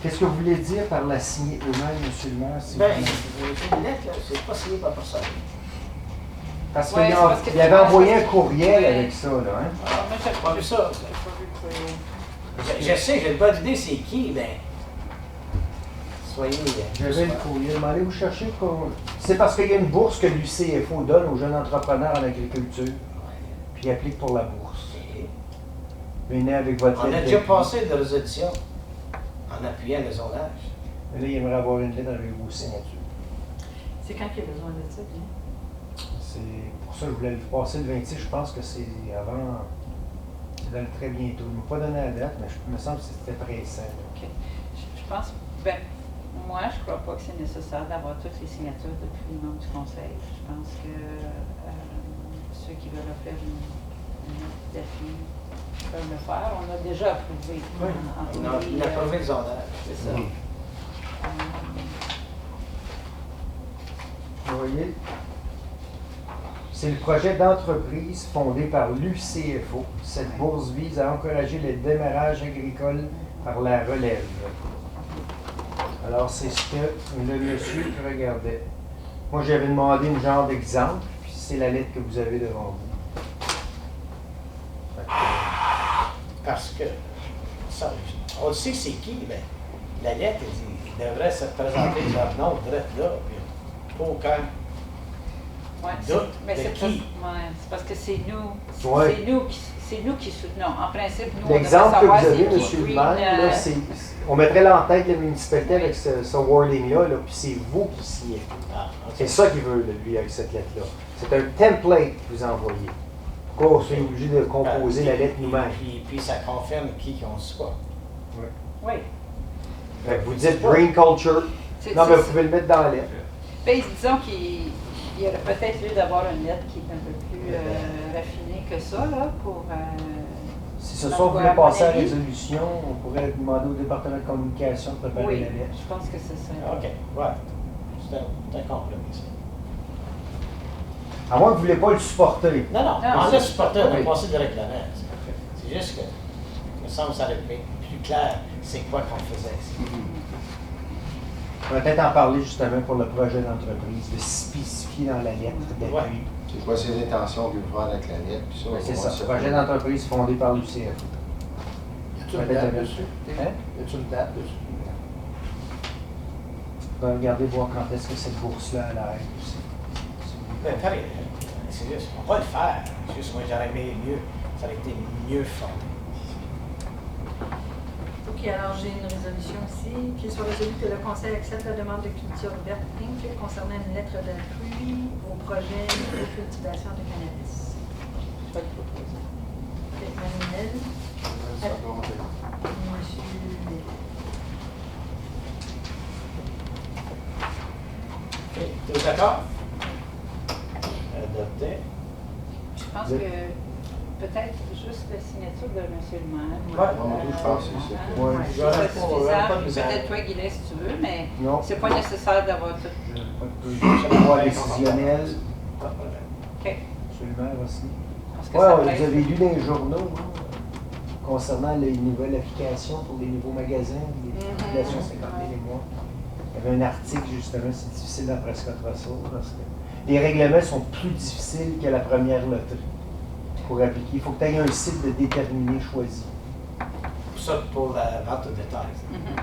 Qu'est-ce que vous voulez dire par la signer eux-mêmes, monsieur le maire? Si Ben, vous- j'ai une lettre, là, c'est pas signé par personne. Parce Ouais, qu'il c'est parce que il avait envoyé un ouais. courriel avec ça, là. Hein? Alors, moi, j'ai pas vu ça. Je sais, j'ai une bonne idée c'est qui, mais. Soyez. J'avais le courriel, mais allez vous chercher pour. C'est parce qu'il y a une bourse que l'UCFO donne aux jeunes entrepreneurs en agriculture, puis il applique pour la bourse. Venez avec votre On a lettre déjà d'appui. passé de résolution en appuyant le zonage. Mais là, il aimerait avoir une lettre avec vos signatures. C'est quand qu'il y a besoin de ça, bien? C'est pour ça que je voulais le passer le 26, je pense que c'est avant. C'est dans le très bientôt. Il ne m'a pas donné la date, mais il me semble que c'était pressant. là. OK. Je pense, ben, moi, je crois pas que c'est nécessaire d'avoir toutes les signatures de tous les membres du conseil. Je pense que ceux qui veulent offrir une note d'appui peuvent le faire. On a déjà approuvé. Oui. en On a théorie, approuvé le zonage. c'est ça. Oui. Vous voyez? C'est le projet d'entreprise fondé par l'UCFO. Cette bourse vise à encourager le démarrage agricole par la relève. Alors, c'est ce que le monsieur regardait. Moi, j'avais demandé une genre d'exemple, puis c'est la lettre que vous avez devant vous. Fait que, Parce que, ça, on le sait c'est qui, mais la lettre, il devrait se présenter leur nom direct là, puis pas aucun. Ouais, Doute mais de c'est qui? c'est parce que c'est nous. Ouais. C'est nous qui soutenons. En principe, nous, l'exemple que savoir vous avez, c'est qui monsieur le Green, maire, là, on mettrait là en tête la municipalité avec ce wording-là, là, puis c'est vous qui signez. Ah, ok. C'est ça qu'il veut, lui, avec cette lettre-là. C'est un template que vous envoyez. Pourquoi on soit obligé de composer la lettre nous-mêmes? Puis ça confirme qui qu'on soit. Oui. Fait que vous dites Green Culture. C'est- Non, c'est mais vous ça. pouvez le mettre dans la lettre. Ben, disons qu'il y aurait peut-être lieu d'avoir une lettre qui est un peu plus raffinée que ça, là, pour... Si ce Donc, soir vous voulez à mon passer à la avis- résolution, on pourrait demander au département de communication de préparer oui, la lettre. je pense que c'est ça. OK, ouais. C'est un compromis, ça. À moins que vous ne voulez pas le supporter. Non, non, Non, on c'est- l'a supporté, on oui. a passé direct là-dedans. C'est juste que, il me semble que ça aurait été plus clair c'est quoi qu'on faisait ici. On va peut-être en parler justement pour le projet d'entreprise, de spécifier dans la lettre d'appui. Ouais. C'est quoi ses intentions qu'il veut faire avec la lettre, puis ça. Ben, c'est on ça, va se- projet d'entreprise fondé par l'UCF. Y a-t-il une Peut-être date avec- dessus? Hein? Y a-t-il une date dessus? On va regarder voir quand est-ce que cette bourse-là elle arrête aussi. Ben, pareil, c'est juste, on va le faire. C'est juste, moi, j'aurais aimé mieux. Ça aurait été mieux formé. OK, alors j'ai une résolution ici. Qu'il soit résolu que le Conseil accepte la demande de Culture Verte Inc. concernant une lettre d'appui au projet de cultivation de cannabis. Je vais le proposer. OK, Manuel, Monsieur Lévy. OK, tous d'accord? Adopté. Je pense que peut-être juste la signature de M. le maire. Ouais, moi, je pense que c'est ça. Ouais. C'est J'aurais pas pas- suffisant. j'aurais pas de misère. Peut-être toi, Guylaine, si tu veux, mais Non. c'est pas nécessaire d'avoir tout. Loi décisionnelle, Pas de problème. OK. absolument aussi. Parce que Ouais, ça vous pourrait être- avez lu dans les journaux hein, concernant les nouvelles applications pour les nouveaux magasins, les populations 50 000 et moins. Il y avait un article justement, c'est difficile dans Prescott Russell parce que les règlements sont plus difficiles que la première loterie pour appliquer. Il faut que tu aies un site de déterminé choisi. Pour ça, pour la vente au détail. Mhm.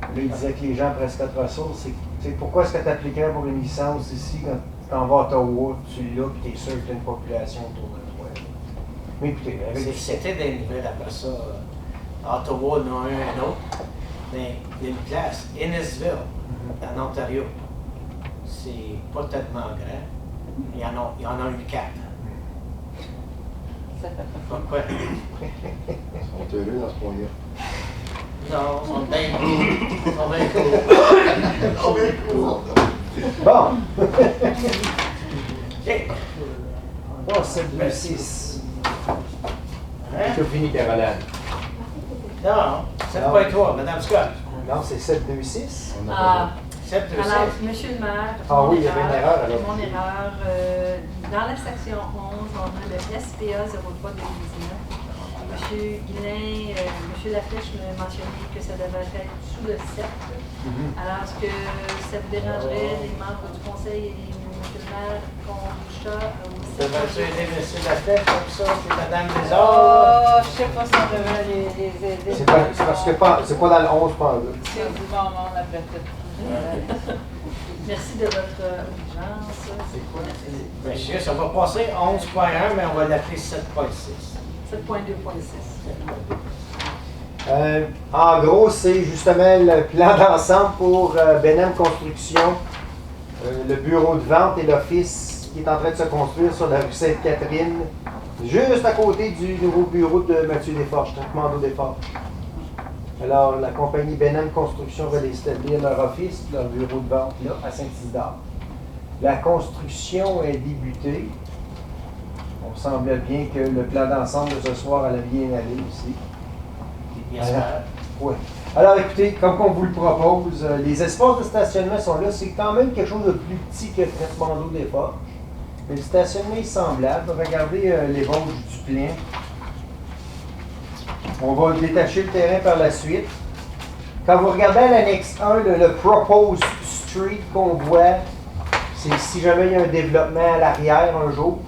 Là, il disait que les gens à Prescott Russell, c'est pourquoi est-ce que tu appliquerais pour une licence ici quand tu t'en vas à Ottawa, tu l'as, puis tu es sûr que tu as une population autour de toi. Mais écoutez, avec C'était des nouvelles après ça. Ottawa, non un, un autre. Mais il y a une place, Innisville, en Ontario. C'est pas tellement grand. Il y en a eu 4. Ça fait pas. Pourquoi? Ils sont heureux dans ce point-là. Non, ils sont bien cool. Ils sont bien cool. Oh, bien cool. Bon. OK. Bon, 726. Hein? C'est fini, Caroline. Non, 7.3, Madame Scott. Non, c'est 726. Ah, 7.2. alors, Monsieur le maire, Ah oui, il y avait une erreur, alors. mon erreur. Dans la section 11, on a le SPA 03-2019. Monsieur Guillain, Monsieur Laflèche me mentionnait que ça devait être sous le 7. Alors, est-ce que ça vous dérangerait les membres du conseil et Monsieur le maire qu'on touche au Ça va aider M. Laflèche comme ça, c'est Madame Lézard. Oh, je sais pas si on devrait les aider. C'est parce que c'est pas dans le 11, pas là. C'est du bon monde après tout. Merci de votre obligeance. Ben, juste, on va passer 11.1, mais on va l'appeler 7.6. 7.2.6. En gros, c'est justement le plan d'ensemble pour Benem Construction, le bureau de vente et l'office qui est en train de se construire sur la rue Sainte-Catherine, juste à côté du nouveau bureau de Mathieu Desforges, traitement d'eau Desforges. Alors, la compagnie Benem Construction va établir leur office, leur bureau de vente là, à Saint-Isidore. La construction est débutée. On semblait bien que le plan d'ensemble de ce soir allait bien aller aussi. Bien sûr. Oui. Alors écoutez, comme on vous le propose, les espaces de stationnement sont là. C'est quand même quelque chose de plus petit que le traitement d'eau des Forges. Mais le stationnement est semblable. Regardez l'ébauche du plein. On va détacher le terrain par la suite. Quand vous regardez à l'annexe 1, le Proposed Street qu'on voit, c'est si jamais il y a un développement à l'arrière un jour.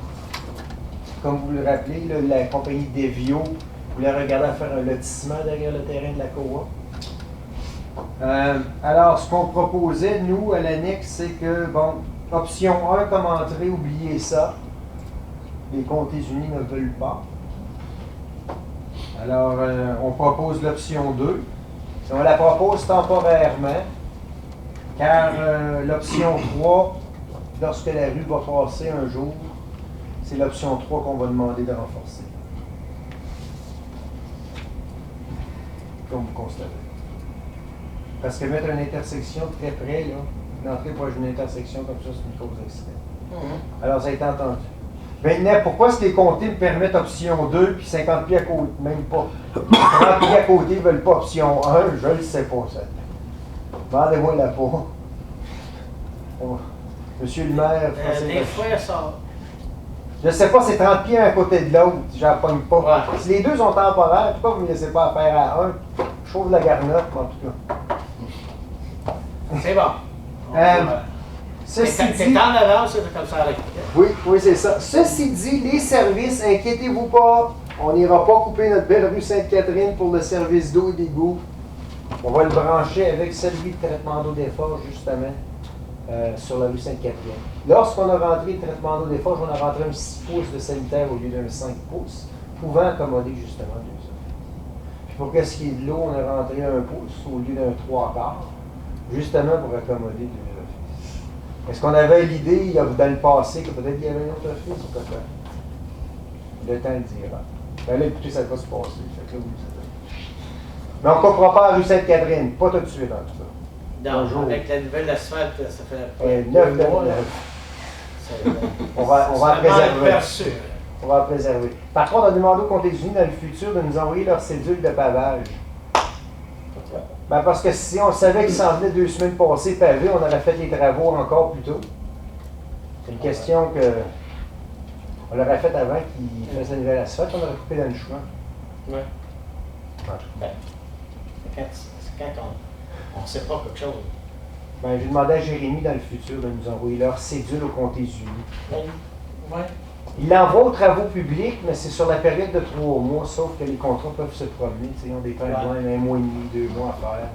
Comme vous le rappelez, là, la compagnie Devio voulait regarder à faire un lotissement derrière le terrain de la Coa. Alors, ce qu'on proposait, nous, à l'annexe, c'est que, bon, option 1 comme entrée, oubliez ça. Les comtés unis ne veulent pas. Alors, on propose l'option 2. On la propose temporairement, car l'option 3, lorsque la rue va passer un jour, c'est l'option 3 qu'on va demander de renforcer. Comme vous constatez. Parce que mettre une intersection très près, là, l'entrée pour une intersection comme ça, c'est une cause d'accident. Alors, ça a été entendu. Maintenant, pourquoi est-ce que les comtés me permettent option 2 puis 50 pieds à côté? Même pas. 30 pieds à côté ne veulent pas option 1, je ne le sais pas, ça. Demandez-moi la pas. Monsieur le maire, Des fois, ça. je ne sais pas, c'est 30 pieds à côté de l'autre, j'en pogne pas. Ouais. Si les deux sont temporaires, pourquoi vous ne me laissez pas faire à un? Je trouve la garnotte, en tout cas. C'est bon. Ceci C'est dit, en avance, c'est comme ça avec. oui, c'est ça. Ceci dit, les services, inquiétez-vous pas, on n'ira pas couper notre belle rue Sainte-Catherine pour le service d'eau et d'égout. On va le brancher avec celui de traitement d'eau des Forges, justement, sur la rue Sainte-Catherine. Lorsqu'on a rentré le traitement d'eau des Forges, on a rentré un 6 pouces de sanitaire au lieu d'un 5 pouces, pouvant accommoder justement 2 offices. Puis pour ce qui est de l'eau, on a rentré un pouce au lieu d'un 3/4, justement pour accommoder 2 offices. Est-ce qu'on avait l'idée, dans le passé, que peut-être il y avait un autre office ou peut-être? Le temps le dira. Ben là, écoutez, ça va se passer. Fait que là, oui, mais on ne coupera pas la rue Sainte-Catherine, pas tout de suite en tout cas. Non, Bonjour. avec la nouvelle asphalte, ça fait 9 2 mois. Là. On va en préserver. Perçu. On va en préserver. Par contre, on a demandé aux comtés unis dans le futur de nous envoyer leur cédule de pavage. Ben parce que si on savait qu'ils s'en venaient 2 semaines passées pavés, on aurait fait les travaux encore plus tôt. C'est une question que on l'aurait fait avant qu'ils fassent la nouvelle asphalte, on aurait coupé dans le chemin. Oui. Ben, c'est quand on ne sait pas quelque chose. Ben, j'ai demandé à Jérémy dans le futur de nous envoyer leur cédule aux comtés unis. Oui. Il l'envoie aux travaux publics, mais c'est sur la période de 3 mois, sauf que les contrats peuvent se promener. Ils ont des timelines, 1 mois et demi, 2 mois à faire.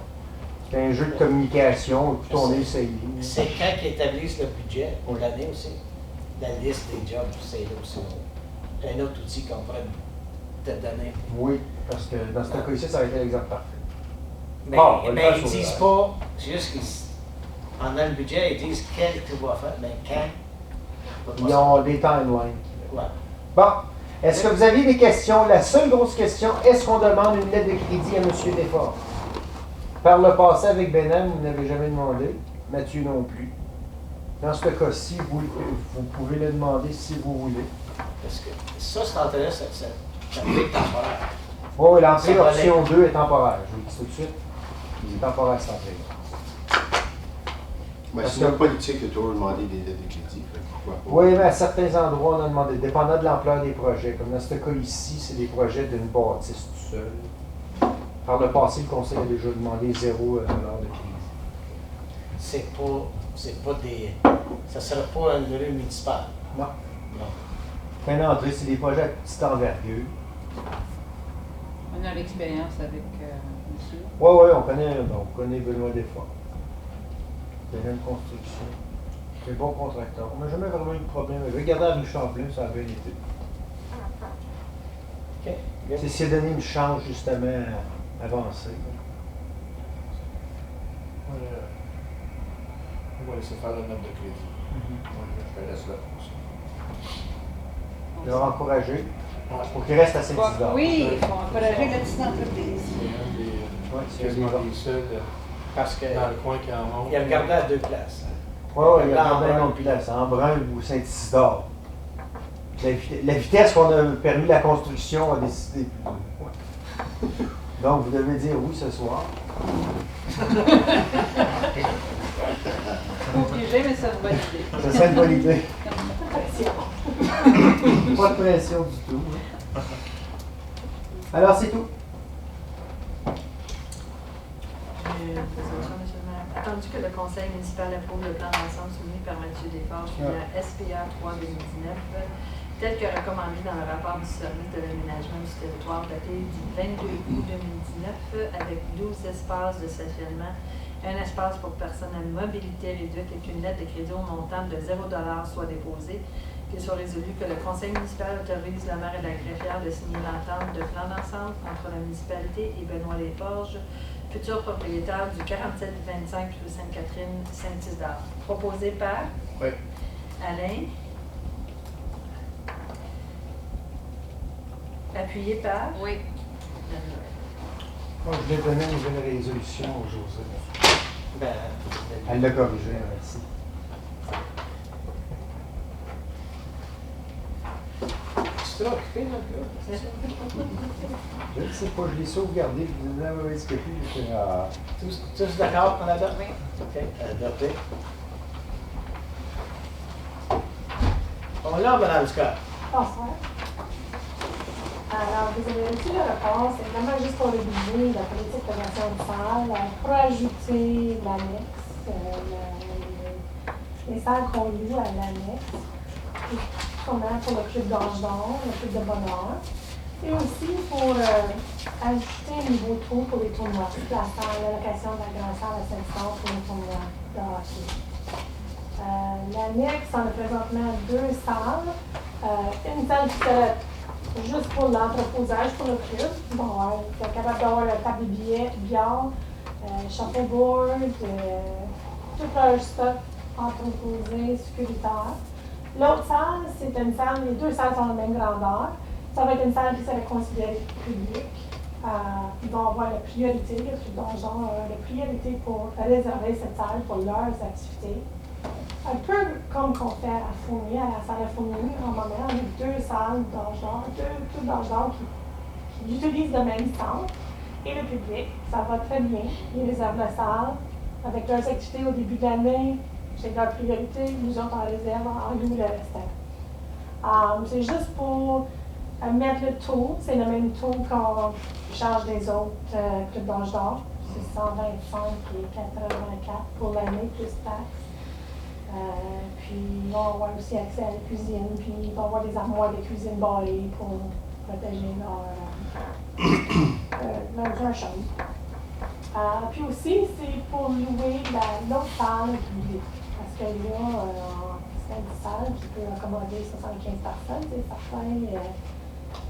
C'est un jeu de communication, écoute, on est essayé. C'est quand qu'ils établissent le budget pour l'année aussi. La liste des jobs, c'est là aussi. Un autre outil qu'on pourrait te donner. Oui, parce que dans ce cas-ci, ça aurait été l'exemple parfait. Mais, Bon, on va le mais faire ils sur disent le- pas, c'est juste qu'ils, en dans le budget, ils disent quel tu vas faire, mais quand. Ils ont des timelines. Ouais. Bon, est-ce que vous aviez des questions? La seule grosse question, est-ce qu'on demande une lettre de crédit à M. Desforges? Par le passé avec Benem, vous n'avez jamais demandé. Mathieu non plus. Dans ce cas-ci, vous pouvez le demander si vous voulez. Parce que ça, cette entrée-là, c'est temporaire. Oh, l'entrée Ça va option 2 est temporaire, je vous le dis tout de suite. C'est temporaire cette entrée. Mais Parce c'est notre que- politique de toujours demander des crédits. Fait que pourquoi pas? Oui, mais à certains endroits, on a demandé, dépendant de l'ampleur des projets. Comme dans ce cas ici, c'est des projets d'une bâtisse tout seul. Par le passé, le conseil a déjà demandé 0 $ de crédit. C'est pas des. Ça sera pas une rue municipale. Non. Non. Fin d'entrée, c'est des projets à petite envergure. On a l'expérience avec monsieur. Oui, on connaît Benoît Desforges. Une construction. C'est un bon contracteur. On n'a jamais vraiment eu de problème. Regardez à rue Champlain, ça a bien été. OK. Good. C'est s'il a donné une chance justement avancée. On va laisser faire la note de crédit. Je te laisse là pour ça. De leur encourager pour qu'il reste à Saint-Isidore. Oui, il faut encourager la petite entreprise. C'est un des Ouais, c'est quasiment un des seuls Parce que dans le coin qui en monte. il a regardé à 2 places. Oui, il y a Embrun, un autre place, Embrun ou Saint-Isidore. La vitesse qu'on a permis la construction a décidé. Ouais. Donc, vous devez dire oui ce soir. Pas obligé, mais c'est une bonne idée. Ce serait une bonne idée. Pas de pression du tout. Hein. Alors, c'est tout. Monsieur le maire. Attendu que le conseil municipal approuve le plan d'ensemble soumis par Mathieu Desforges, filière SPA 3 2019, tel que recommandé dans le rapport du service de l'aménagement du territoire daté du 22 août 2019, avec 12 espaces de stationnement, un espace pour personnes à mobilité réduite et qu'une lettre de crédit au montant de 0 $ soit déposée, qu'il soit résolu que le conseil municipal autorise le maire et la greffière de signer l'entente de plan d'ensemble entre la municipalité et Benoît Desforges, futur propriétaire du 4725 rue Sainte-Catherine, Saint-Isidore. Proposé par Oui. Alain. Appuyé par Oui. Moi, je vais donner une nouvelle résolution au José. Ben, Elle l'a corrigé, merci. tu t'es occupé, là, le gars? Je ne sais pas, je l'ai sauvegardé, puis vous avez escapé, j'ai fait Tous d'accord qu'on adopte? Oui. OK, adopté. On l'a, Mme Scott. Bonsoir. Alors, vous avez reçu le rapport, c'est vraiment juste pour réviser la politique de relation de salle, pour ajouter l'annexe, les salles qu'on loue à l'annexe, comment pour le club d'Ange d'Or, le club de Bonheur, et aussi pour ajouter un nouveau trou pour les tournois, la salle, l'allocation de la grande salle à Saint-Isidore pour les tournois de hockey. L'annexe en a présentement 2 salles, une salle qui serait juste pour l'entreposage pour le club. Bon, être capable d'avoir la table de billard, shuffleboard, tout leur stock entreposé, sécuritaire. L'autre salle, c'est une salle, les 2 salles sont de la même grandeur. Ça va être une salle qui serait considérée publique. Ils vont avoir la priorité, le club d'argent la priorité pour réserver cette salle pour leurs activités. Un peu comme qu'on fait à Fournier, à la salle à Fournier, en moment, on a 2 salles d'argent, 2 clubs d'argent qui utilisent le même centre. Et le public, ça va très bien. Ils réservent la salle avec leurs activités au début de l'année. C'est leur priorité, nous autres en réserve, en loue le restant. C'est juste pour mettre le taux, c'est le même taux qu'on charge des autres clubs d'argent. C'est 125 et 84 pour l'année plus taxes. Puis ils vont avoir aussi accès à la cuisine, puis ils vont avoir des armoires de cuisine barrées pour protéger leur chambre. Puis aussi, c'est pour louer l'autre salle publique. Parce que là, c'est une salle qui peut accommoder 75 personnes, c'est certain.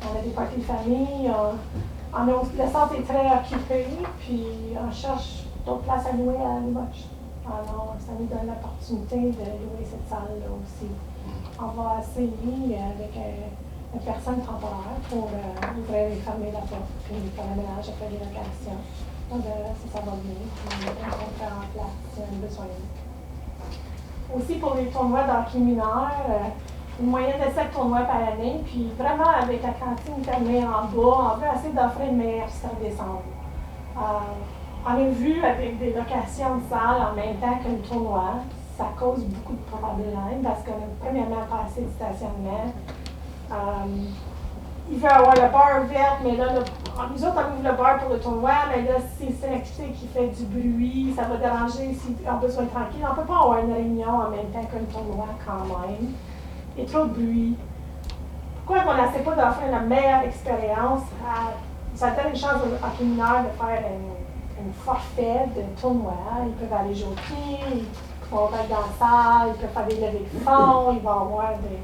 On a des parties de famille, le centre est très occupé, puis on cherche d'autres places à louer à Limoges. Alors, ça nous donne l'opportunité de louer cette salle-là aussi. On va essayer avec une personne temporaire pour ouvrir et fermer la porte, puis faire le ménage après les locations. Donc, ça va bien, puis on va en place si on a besoin. aussi pour les tournois d'hockey mineur, une moyenne de 7 tournois par année. Puis vraiment, avec la cantine fermée en bas, on veut essayer d'offrir une meilleure descente. On a vu avec des locations de salles en même temps qu'un tournoi, ça cause beaucoup de problèmes parce qu'on n'a premièrement pas assez de stationnement. Il veut avoir le bar ouvert, mais là, nous autres, on ouvre le bar pour le tournoi, mais là, si c'est une activité qui fait du bruit, ça va déranger s'ils ont besoin de tranquille. On ne peut pas avoir une réunion en même temps qu'un tournoi quand même. Il y a trop de bruit. Pourquoi on n'essaie pas d'offrir la meilleure expérience? Ça donne une chance aux hockey mineurs de faire une forfait de tournoi. Ils peuvent aller jouer au pied, ils vont être dans la salle, ils peuvent faire des levées de fonds, ils vont avoir des...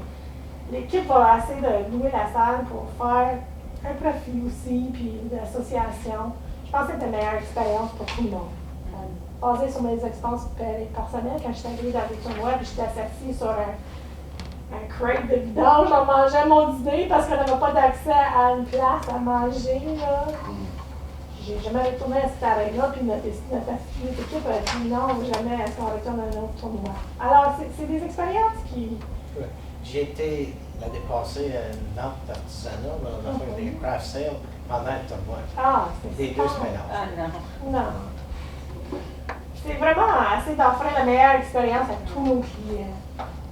L'équipe va essayer de louer la salle pour faire un profit aussi, puis l'association. Je pense que c'est une meilleure expérience pour tout le monde. Basé sur mes expériences personnelles, quand j'étais arrivée dans les tournois, puis j'étais assise sur un crate de vidange, on mangeait mon dîner parce qu'on n'avait pas d'accès à une place à manger. J'ai jamais retourné à cette arène-là, puis notre équipe a dit non, jamais est-ce qu'on retourne à un autre tournoi. Alors, c'est des expériences qui... J'ai été l'année passée à une vente d'artisanat, on a fait des craft sales pendant le tournoi. Ah, c'est des 2 semaines. Ah non. Non. C'est vraiment essayer d'offrir la meilleure expérience à tous nos clients.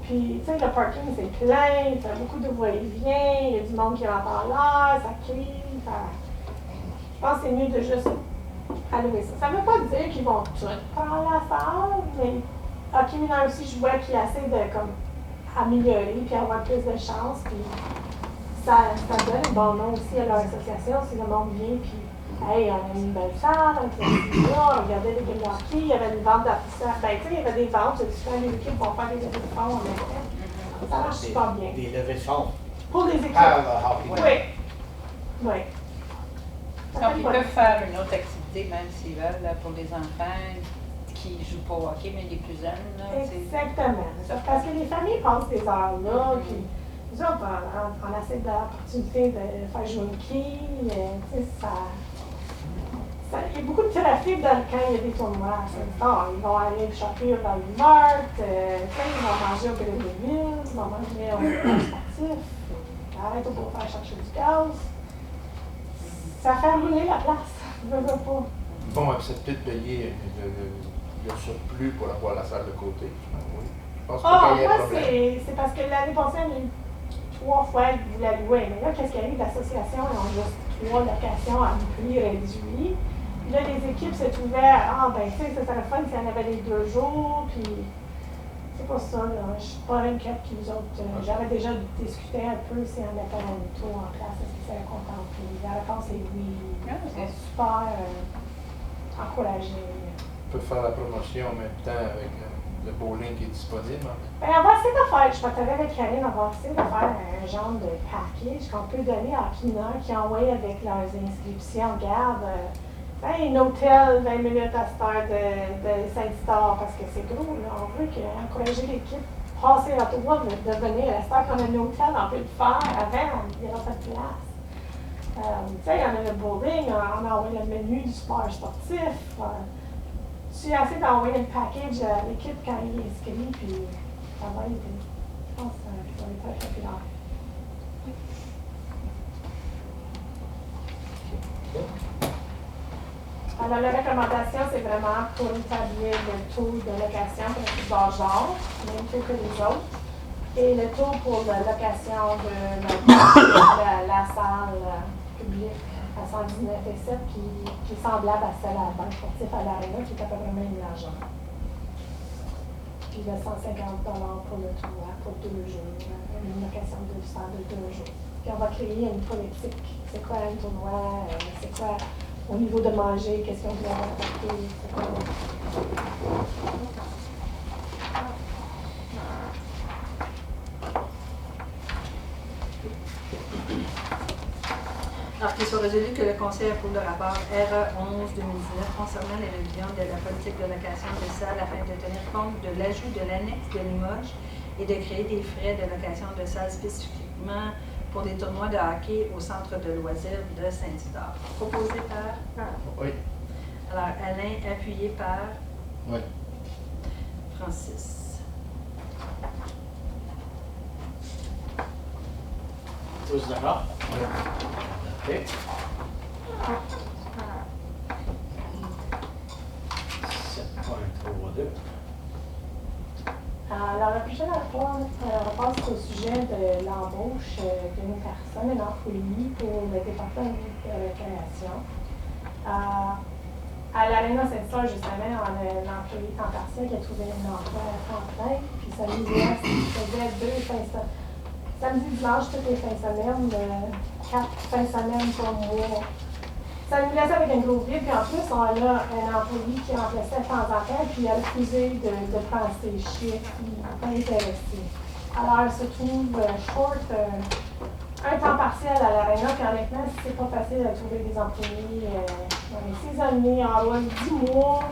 Puis, tu sais, le parking, c'est plein, il y a beaucoup de va-et-vient, il y a du monde qui rentre en l'air, ça crie. Je pense que c'est mieux de juste allouer ça. Ça ne veut pas dire qu'ils vont tout prendre la salle, mais hockey mineur aussi, je vois qu'ils essaient de comme, améliorer puis avoir plus de chance. Puis ça donne un bon nom aussi à leur association si le monde vient. Puis, hey, on a une belle salle, on regardait les games de hockey, il y avait une vente d'artisans. Ben, tu sais, il y avait des ventes, les équipes vont faire des levées de fonds en même temps. Ça marche super bien. Des levées de fonds. Pour les équipes. Ah, le hockey. Oui. Oui. Donc, ils peuvent faire une autre activité, même s'ils veulent, là, pour les enfants qui ne jouent pas au hockey, mais les plus jeunes. Là, exactement. Parce que les familles passent des heures là, puis nous autres, on essaie de l'opportunité de faire jouer une quille. Il y a beaucoup de trafic quand il y a des tournois. Ils vont aller choper dans le Mart, ils vont manger au Grille de Ville, ils vont manger au sportif, arrête pour faire chercher du gaz. Ça fait rouler la place. Je veux pas. Bon, c'est peut-être payer le surplus pour avoir la salle de côté. Oui. Je pense pas qu'il y ait moi, problème. c'est parce que l'année passée, on a eu 3 fois que vous la louez. Mais là, qu'est-ce qu'il y a eu? L'association, ils ont juste 3 locations à prix réduit. Puis là, les équipes s'est ouvert. Ah, ben, tu sais, ça serait fun s'il y en avait les 2 jours. Puis, c'est pas ça, là. Je suis pas inquiète que vous autres. J'avais déjà discuté un peu si on mettait un tour en place. Est-ce qu'ils seraient contents? Puis la réponse est oui. Ils sont super encouragés. On peut faire la promotion en même temps avec le bowling qui est disponible. Ben, on va essayer de faire, je partageais avec Karine, on va essayer de faire un genre de package qu'on peut donner à Kina qui envoie avec leurs inscriptions. Regarde, un hôtel 20 minutes à cette heure de Saint-Star parce que c'est gros, là. On veut encourager l'équipe, passer à toi, de venir. À cette heure qu'on a un hôtel, on peut le faire avant, il y aura pas de place. Tu sais, on a le bowling, on a envoyé le menu du sport sportif. J'ai essayé d'envoyer un package à l'équipe quand il est inscrit, puis ça va aider. Je pense que ça va être très populaire. Alors, la recommandation, c'est vraiment pour établir le taux de location pour le football genre, même taux que les autres, et le taux pour la location de la salle publique à 119,7 qui est semblable à celle à la banque sportive à l'Arena, qui est à peu près même l'argent. Puis le 150 $ pour le tournoi, pour 2 jours, une location de salle de 2 jours. Puis on va créer une politique. C'est quoi un tournoi? C'est quoi au niveau de manger? Qu'est-ce qu'on doit apporter? C'est quoi? Alors qu'il soit résolu que le Conseil approuve le rapport RE 11-2019 concernant les révisions de la politique de location des salles afin de tenir compte de l'ajout de l'annexe de Limoges et de créer des frais de location de salles spécifiquement pour des tournois de hockey au centre de loisirs de Saint-Isidore. Proposé par? Oui. Alors, Alain, appuyé par? Oui. Francis. Tous d'accord? OK. 7.32. Alors, la prochaine rapport, c'est au sujet de l'embauche d'une personne, un employé pour le département de récréation. À l'Arena Saint-Saul, justement, on a un employé temps partiel qui a trouvé un emploi à temps plein, puis ça nous faisait 2 fins de semaine. Samedi, dimanche, toutes les fins de semaine, 4 fins de semaine par mois. Ça nous laissait avec un gros vide, puis en plus, on a un employé qui remplaçait de temps en temps, puis il a refusé de prendre ses chiffres, il n'est pas intéressé. Alors, il se trouve short un temps partiel à l'Arena, puis honnêtement, c'est pas facile de trouver des employés dans les saisonniers, en loin de 10 mois,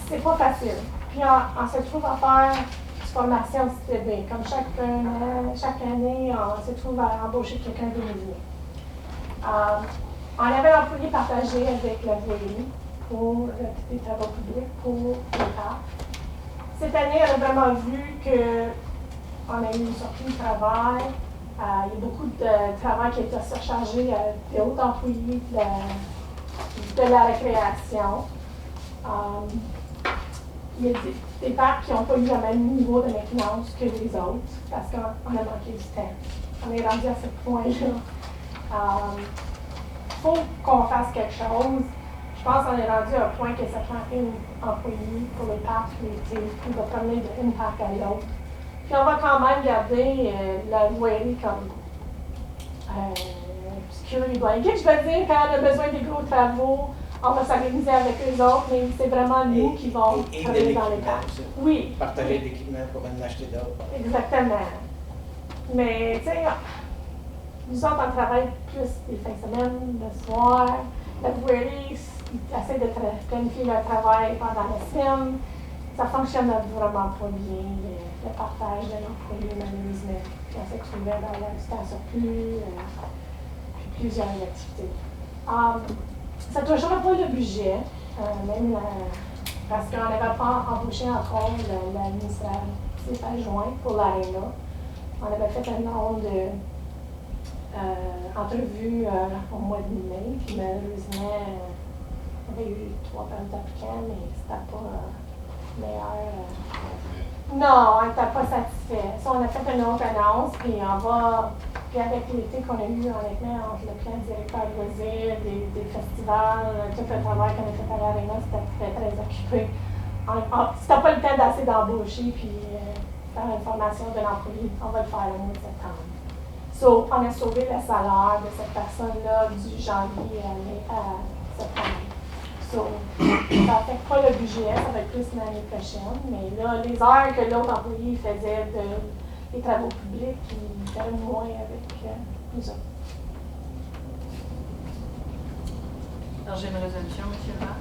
c'est pas facile. Puis on se trouve à faire une formation CTB, comme chaque année, on se trouve à embaucher quelqu'un de nouveau. On avait l'employé partagé avec la VOI pour les travaux publics, pour les parcs. Cette année, on a vraiment vu qu'on a eu une sortie de travail. Il y a beaucoup de travail qui a été surchargé des autres employés de la récréation. Il y a des parcs qui n'ont pas eu le même niveau de maintenance que les autres parce qu'on a manqué du temps. On est rendu à ce point-là. Il faut qu'on fasse quelque chose. Je pense qu'on est rendu à un point que ça prend une employée pour les parcs l'été, qui va promener d'une parc à l'autre. Puis on va quand même garder la voirie comme security blanket. Je veux dire, quand on a besoin des gros travaux, on va s'organiser avec eux autres, mais c'est vraiment nous qui vont travailler dans les parcs. Oui. Partager l'équipement pour en acheter d'autres. Exactement. Mais, tu sais, nous autres, on travaille plus les fins de semaine, le soir. La voirie, ils essaient de planifier leur travail pendant la semaine. Ça fonctionne vraiment pas bien, le partage de l'employé, malheureusement. On s'est trouvé dans la temps surplus, puis plusieurs activités. Ça ne touchera pas le budget, même parce qu'on n'avait pas embauché encore l'administratif adjoint pour l'ARENA. On avait fait un nombre d'entrevues au mois de mai, puis malheureusement, on avait eu 3 applicants, mais c'était pas meilleur. Non, on n'était pas satisfait. Ça, on a fait une autre annonce, puis on va. Puis avec l'été qu'on a eu, honnêtement, entre le plan directeur de loisirs, des festivals, tout le travail qu'on a fait à l'Arena, c'était très, très occupé. C'était pas le temps d'assez d'embaucher, puis faire une formation de l'employé. On va le faire au mois de septembre. So, on a sauvé le salaire de cette personne-là du janvier à septembre. So, ça n'affecte pas le budget, ça va être plus l'année prochaine, mais là, les heures que l'autre employé faisait des travaux publics, il fait moins avec nous autres. Alors, j'ai une résolution, M. le maire,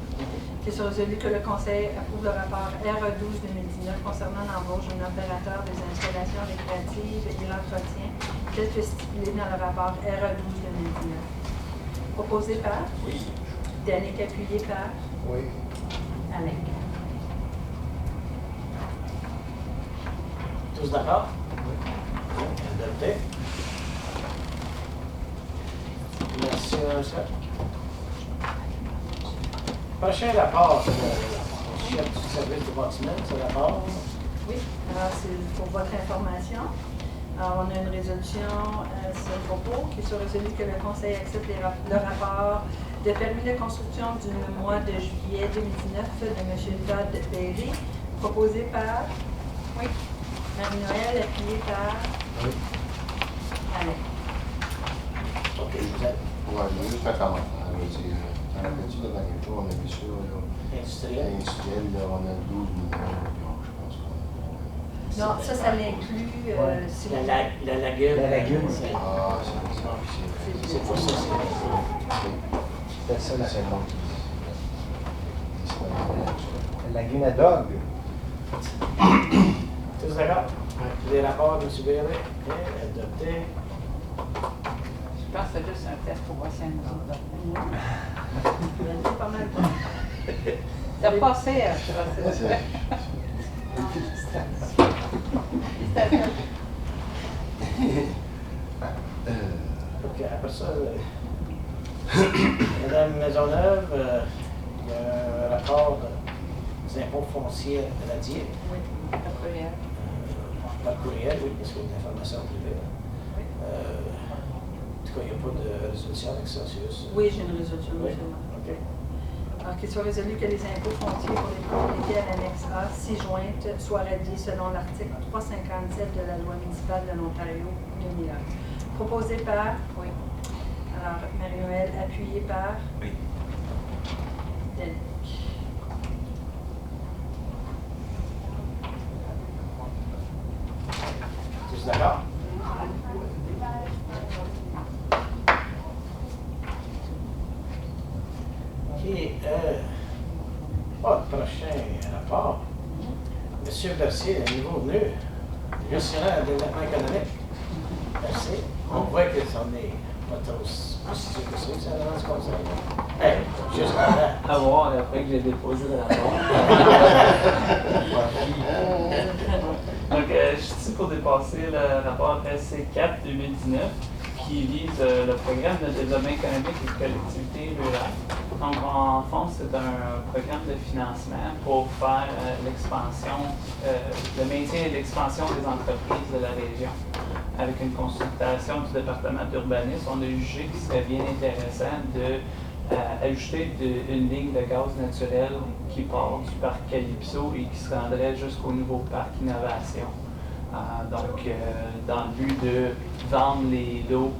qui est résolu que le Conseil approuve le rapport RE12-2019 concernant l'embauche d'un opérateur des installations récréatives et l'entretien, tel que stipulé dans le rapport RE12-2019. Proposé par? Oui. Danick, appuyé par? Oui. Alain. Tous d'accord? Oui. Adopté. Merci, monsieur. Prochain rapport, c'est le chef du service du bâtiment, c'est rapport. Oui, alors c'est pour votre information. Alors, on a une résolution à ce propos qui est résolu que le Conseil accepte le rapport de permis de construction du mois de juillet 2019 de M. Todd Berry, proposé par Marie-Noël, appuyé par Alain. OK, vous êtes Ouais, je vais juste un commentaire. T'en rappelles-tu la dernière fois, on a vu ça, là, industriel. industriel, là, on a 12 millions, je pense qu'on a. Non, ça l'inclut. Si La lagune. La lagune, c'est Ah, c'est c'est pour ça. C'était ça la bon. La lagune à dog. Tous d'accord? Les rapports de M. Berry, adopté. Je pense que c'est juste un test pour voir si elle nous a pas mal. T'as passé à ça. C'est après ça, Madame Maisonneuve, il y a un rapport des impôts fonciers radiés. Oui, par courriel. Par courriel, oui, parce qu'il y a une information privée. Oui. En tout cas, il n'y a pas de résolution avec ça, c'est juste. Oui, j'ai une résolution, Oui. justement. OK. Alors qu'il soit résolu que les impôts fonciers pour les propriétés à l'annexe A, 6 jointes, soient radiés selon l'article 357 de la loi municipale de l'Ontario 2001. Proposé par, Oui. alors Marie-Noël, appuyé par Oui. Danick. Tous d'accord? OK. Prochain rapport. Monsieur Bercier, un nouveau venu, gestionnaire de développement économique. Merci. On voit que c'en est pas trop aussi dur que ça dans ce conseil. Hey, juste avant. À voir après que j'ai déposé le rapport. Donc, je suis ici pour dépasser le rapport SC4 2019 qui vise le programme de développement économique des collectivités rurales. Donc, en fond, c'est un programme de financement pour faire l'expansion, le maintien et l'expansion des entreprises de la région. Avec une consultation du département d'urbanisme, on a jugé qu'il serait bien intéressant d'ajouter une ligne de gaz naturel qui part du parc Calypso et qui se rendrait jusqu'au nouveau parc Innovation. Donc, dans le but de vendre les lots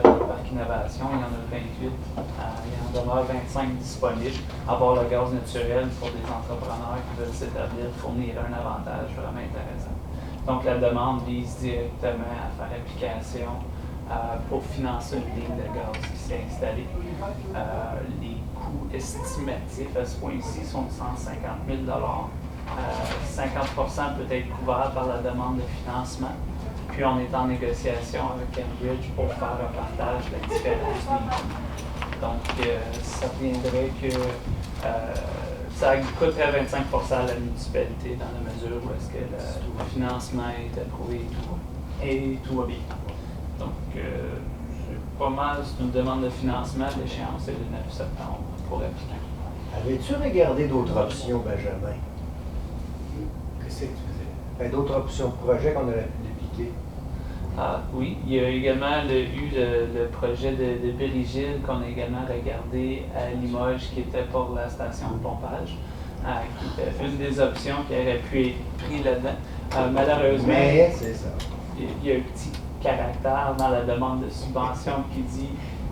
du parc Innovation, il y en a 28, il en demeure 25 disponibles. Avoir le gaz naturel pour des entrepreneurs qui veulent s'établir, fournir un avantage vraiment intéressant. Donc, la demande vise directement à faire application pour financer une ligne de gaz qui s'est installée. Les coûts estimatifs à ce point-ci sont de 150 000 50% peut être couvert par la demande de financement. Puis, on est en négociation avec Cambridge pour faire un partage de la différence des coûts. Donc, ça viendrait que ça coûterait 25% à la municipalité dans la mesure où est-ce que le financement est approuvé et tout va bien. Donc, c'est pas mal, c'est une demande de financement. L'échéance est le 9 septembre pour l'appliquer. Avais-tu regardé d'autres options, Benjamin? Qu'est-ce que tu faisais? Ben, d'autres options de projet qu'on aurait pu appliquer? Oui, il y a également eu le projet de Périgile qu'on a également regardé à Limoges, qui était pour la station de pompage, qui était une des options qui aurait pu être prise là-dedans. Malheureusement, Mais c'est ça. il y a un petit caractère dans la demande de subvention qui dit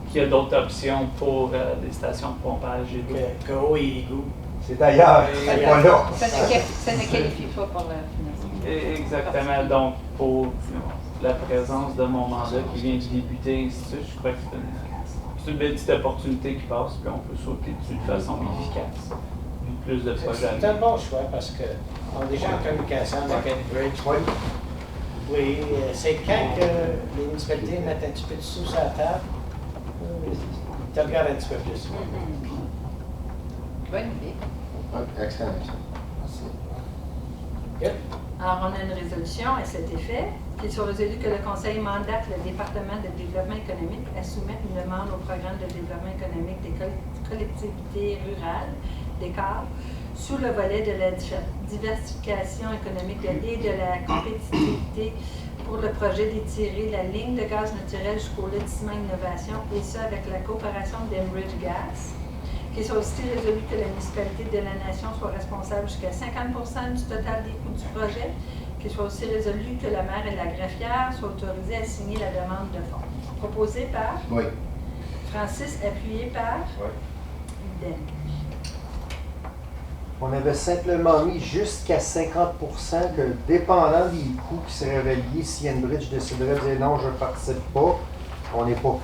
qu'il y a d'autres options pour des stations de pompage et d'eau. Que haut et goût. C'est ailleurs, c'est pas là. Ça ne qualifie pas pour le financement. Exactement. Donc, pour la présence de mon mandat qui vient de débuter, ainsi de suite, je crois que c'est une belle petite opportunité qui passe, puis on peut sauter dessus de façon efficace. Plus de projets. C'est un bon choix parce qu'on est déjà en communication avec Cambridge. Oui. Oui, c'est quand que les municipalités mettent un petit peu de sous sur la table, ils te regardent un petit peu plus. Bonne idée. Excellent. Good. Alors, on a une résolution à cet effet qui soit résolu que le Conseil mandate le département de développement économique à soumettre une demande au programme de développement économique des collectivités rurales, des CAR, sous le volet de la diversification économique et de la compétitivité pour le projet d'étirer la ligne de gaz naturel jusqu'au lotissement innovation, et ça avec la coopération d'Enbridge Gas. Qu'il soit aussi résolu que la municipalité de la Nation soit responsable jusqu'à 50% du total des coûts du projet. Qu'il soit aussi résolu que le maire et la greffière soient autorisés à signer la demande de fonds. Proposé par Oui. Francis, appuyé par Oui. Dan. On avait simplement mis jusqu'à 50% que, dépendant des coûts qui seraient reliés, si Enbridge déciderait de dire non, je ne participe pas, on n'est pas.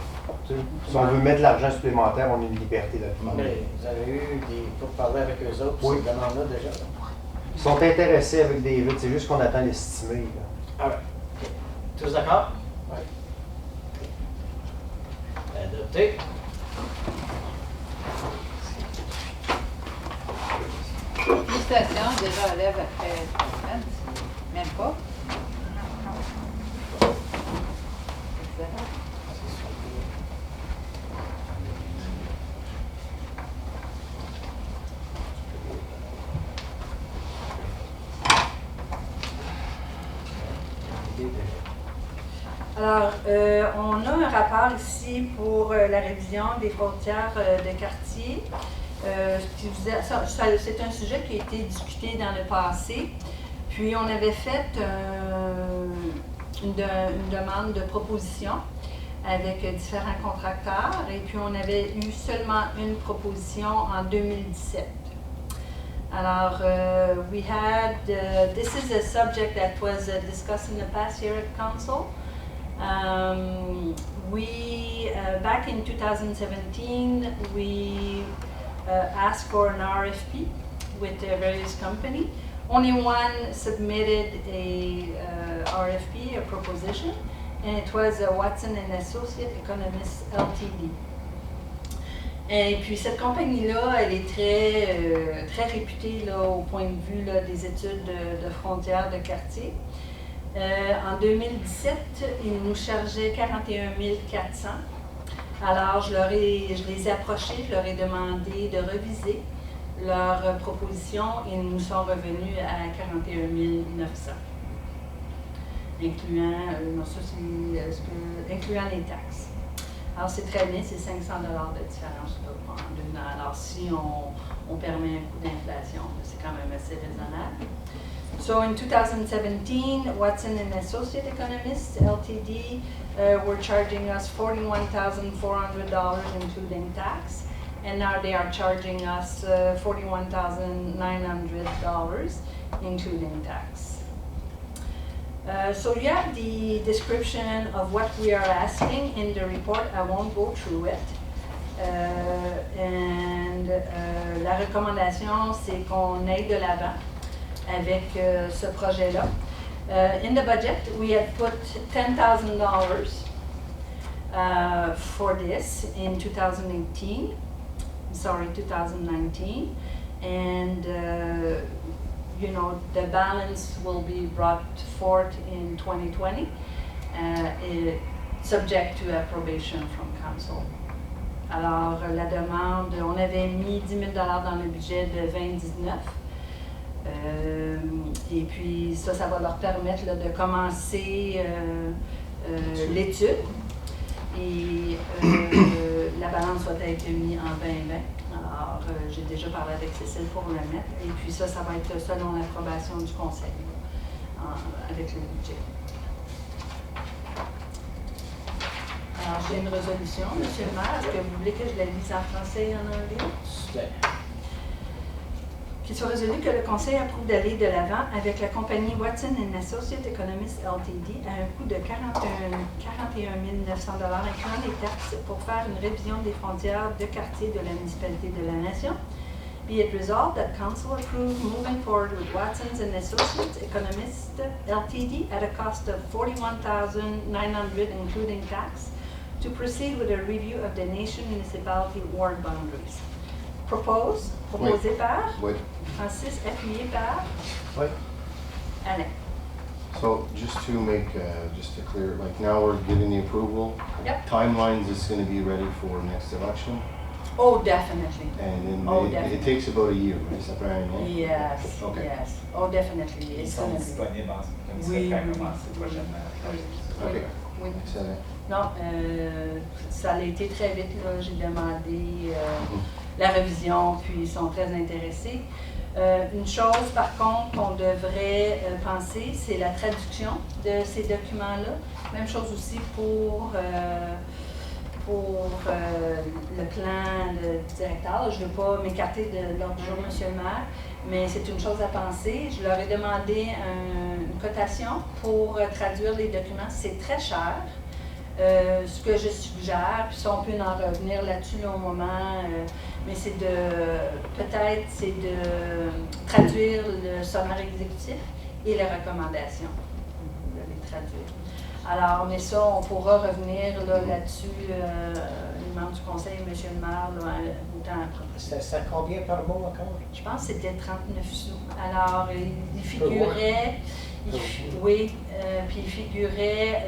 Si on veut mettre de l'argent supplémentaire, on a une liberté de le faire. Mais vous avez eu des pourparlers avec eux autres pour Oui. ces demandes-là déjà? Ils sont intéressés avec David, c'est juste qu'on attend l'estimé. Ah ouais. OK. Tous d'accord? Oui. Adopté. Félicitations, déjà relève après 3 semaines. Même pas. Excellent. on a un rapport ici pour la révision des frontières de quartier. C'est un sujet qui a été discuté dans le passé. Puis on avait fait une demande de proposition avec différents contracteurs et puis on avait eu seulement une proposition en 2017. Alors, this is a subject that was discussed in the past year at Council. Back in 2017, we asked for an RFP with various companies. Only one submitted a RFP, a proposition, and it was Watson and Associate Economists Ltd. Et puis cette compagnie-là, elle est très réputée là, au point de vue là, des études de frontières de quartier. En 2017, ils nous chargeaient 41 400. Alors, je les ai approchés, je leur ai demandé de reviser leur proposition et ils nous sont revenus à 41 900, incluant les taxes. Alors, c'est très bien, c'est 500 $ de différence là, en 2 ans. Alors, si on permet un coût d'inflation, c'est quand même assez raisonnable. So, in 2017, Watson and Associate Economists, Ltd., were charging us $41,400 including tax, and now they are charging us $41,900 including tax. So you have the description of what we are asking in the report. I won't go through it. La recommandation, c'est qu'on aille de l'avant avec ce projet-là. In the budget, we had put $10,000 for this in 2019, and the balance will be brought forth in 2020, subject to approbation from council. Alors, la demande, on avait mis $10 000 dans le budget de 2019. Et puis, ça va leur permettre là, de commencer l'étude. Et la balance va être mise en 2020. Alors, j'ai déjà parlé avec Cécile pour le mettre. Et puis ça va être selon l'approbation du conseil avec le budget. Alors, j'ai une résolution, M. le maire. Est-ce que vous voulez que je la lise en français et en anglais? Qu'il soit résolu que le Conseil approuve d'aller de l'avant avec la compagnie Watson & Associate Economists Ltd. à un coût de 41 900 $, incluant les taxes, pour faire une révision des frontières de quartier de la municipalité de la Nation. Be it resolved that Council approve moving forward with Watson & Associates Economists Ltd. at a cost of $41,900 including tax to proceed with a review of the nation municipality ward boundaries. Proposé par Francis, appuyé par Alain. So just to make, just to clear, like now we're giving the approval. Yep. Timelines is going to be ready for next election. Oh, definitely. And then Definitely. it takes about a year, right? Ça prend un an? Yes, Okay. yes. Oh, definitely. Ils It's sont gonna be. disponibles comme ça Oui, quand oui, commencer oui. prochainement. OK. Oui. Excellent. Non, ça a été très vite, là. J'ai demandé la révision, puis ils sont très intéressés. Une chose, par contre, qu'on devrait penser, c'est la traduction de ces documents-là. Même chose aussi pour le plan de directeur. Je ne veux pas m'écarter de l'ordre du jour, M. le maire, mais c'est une chose à penser. Je leur ai demandé une cotation pour traduire les documents. C'est très cher. Ce que je suggère, puis si on peut en revenir là-dessus là, au moment, mais c'est de traduire le sommaire exécutif et les recommandations, de les traduire. Alors, mais ça, on pourra revenir là-dessus, les membres du conseil, M. le maire, autant après. C'est combien par mois encore? Je pense que c'était 39 sous. Alors, il figurait, puis il figurait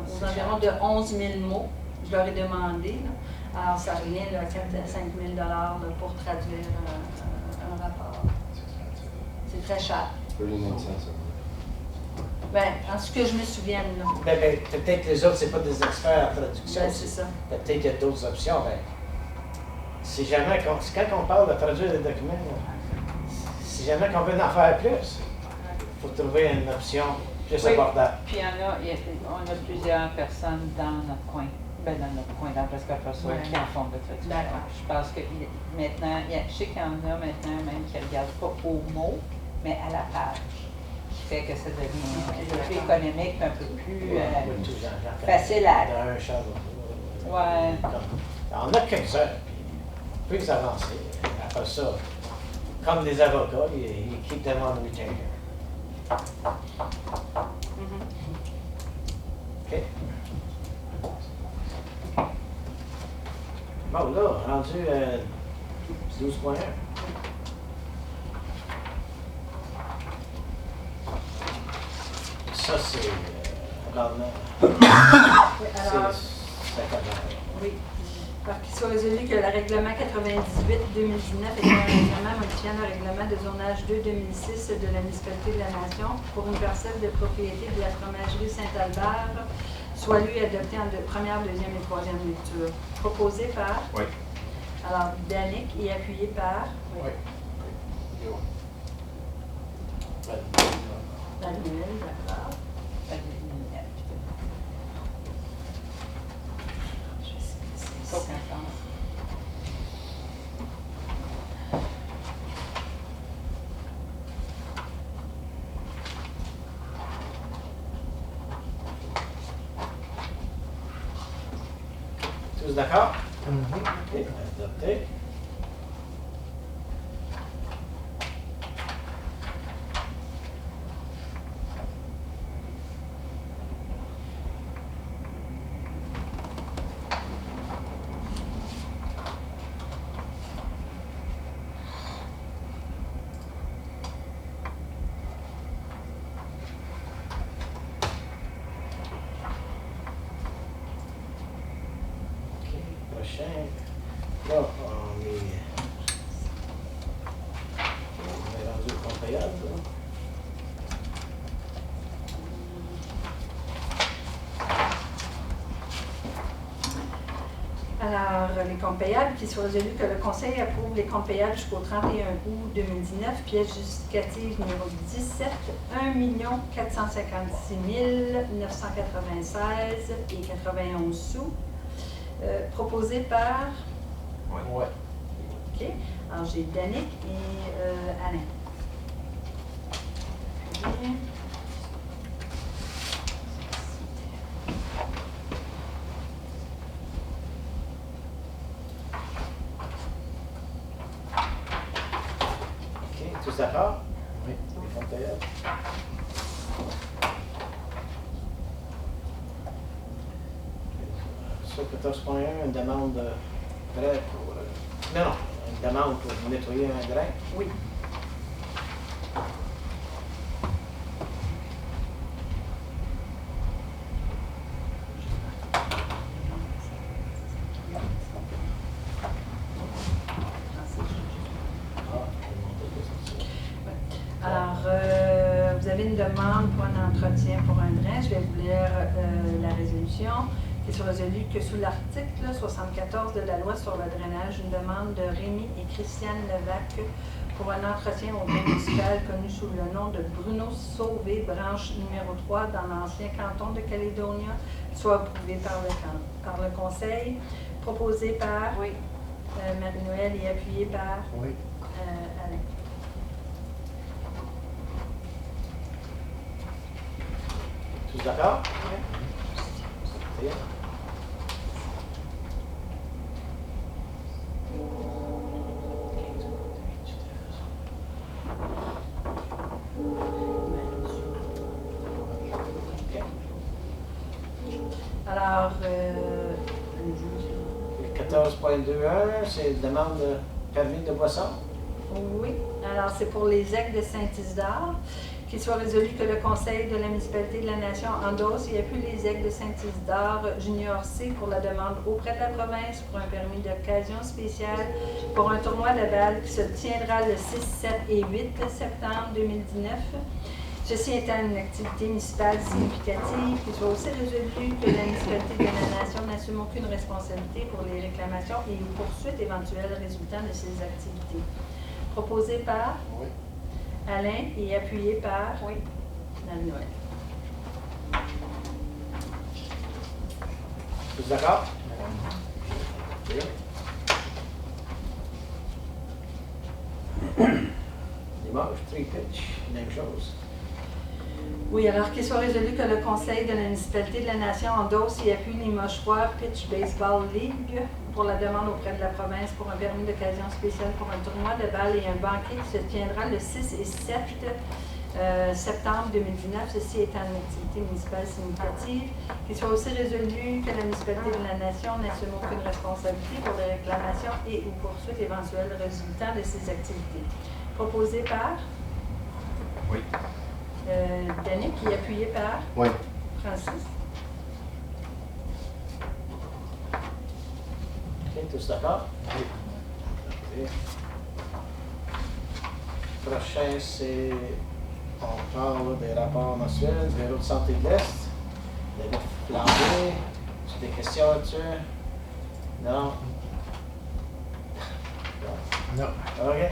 aux environs de 11 000 mots. Je leur ai demandé. Là. Alors, ça revient à 4 à 5 000 $ pour traduire un rapport. C'est très cher. 39 cents. Ben, en ce que je me souvienne, là. Ben, peut-être les autres, c'est pas des experts en traduction. Ben, c'est ça. Peut-être qu'il y a d'autres options. Ben, si jamais, quand on parle de traduire des documents, si jamais qu'on veut en faire plus, il faut trouver une option plus Oui. abordable. Puis on a plusieurs personnes dans notre coin, dans Presque Perso, Ouais. qui en font de traduction. D'accord. Je pense que maintenant, je sais qu'il y en a maintenant même qui ne regardent pas au mot, mais à la page. Qui fait que ça devient un peu plus économique, un peu plus Oui, tout genre, facile à. dans un champ. Ouais. On a quelques-uns, puis plus avancés. Après ça, comme les avocats, ils keep them on retainer. OK. Bon, là, rendu 12.1. Ça, c'est abandonnement. Oui, alors, C'est oui. Alors qu'il soit résolu que le règlement 98-2019 est un règlement modifiant le règlement de zonage 2-2006 de la municipalité de la Nation pour une parcelle de propriété de la fromagerie Saint-Albert, soit lu et adopté en première, deuxième et troisième lecture. Proposé par? Oui. Alors, Danick et appuyé par? Oui. Daniel, d'accord. Faut qu'on pense. Tous d'accord? OK, adopté. Prochain. Là, on est rendu au compte payable. là. Alors, les comptes payables, qu'il soit résolu que le Conseil approuve les comptes payables jusqu'au 31 août 2019, pièce justificative numéro 17, 1 456 996 et 91 sous, proposé par, Ouais. OK, alors j'ai Danick et Alain. Bien. OK, tous d'accord? Oui. Les comptes payables. Sur 14.1, une demande de prêt pour. Non, une demande pour nettoyer un drain. Oui. Alors, vous avez une demande pour un entretien pour un drain. Je vais vous lire la résolution. Il soit résolu que sous l'article 74 de la loi sur le drainage, une demande de Rémi et Christiane Levac pour un entretien au drain municipal connu sous le nom de Bruno Sauvé, branche numéro 3 dans l'ancien canton de Calédonia, soit approuvé par le Conseil, proposé par Marie-Noël et appuyé par Alain. Tous d'accord? Oui. Alors, 14.21, c'est une demande de permis de boisson. oui, alors c'est pour les aigles de Saint-Isidore, qu'il soit résolu que le Conseil de la municipalité de la Nation endosse et appuie les aigles de Saint-Isidore Junior C pour la demande auprès de la province pour un permis d'occasion spéciale pour un tournoi de balle qui se tiendra le 6, 7 et 8 septembre 2019 Ceci étant une activité municipale significative, qu'il soit aussi résolu que la municipalité de la Nation n'assume aucune responsabilité pour les réclamations et ou poursuites éventuelles résultant de ces activités. Proposé par Oui. Alain et appuyé par Oui. Marie-Noël. Tous d'accord? Ok. Dimanche, 3 pitch, même chose. Oui, alors qu'il soit résolu que le Conseil de la municipalité de la Nation endosse et appuie les Mouchoirs Pitch Baseball League pour la demande auprès de la province pour un permis d'occasion spécial pour un tournoi de balle et un banquet qui se tiendra le 6 et 7 septembre 2019, ceci étant une activité municipale significative. Qu'il soit aussi résolu que la municipalité de la Nation n'assume aucune responsabilité pour les réclamations et ou poursuites éventuelles résultant de ces activités. Proposé par Oui. Danick et appuyé par Oui. Francis. Ok, tous d'accord? Oui. Ok. Prochain, c'est. On parle des rapports mensuels du Bureau de santé de l'Est. David Flamboy. Tu as des questions là-dessus? Non? Non. OK.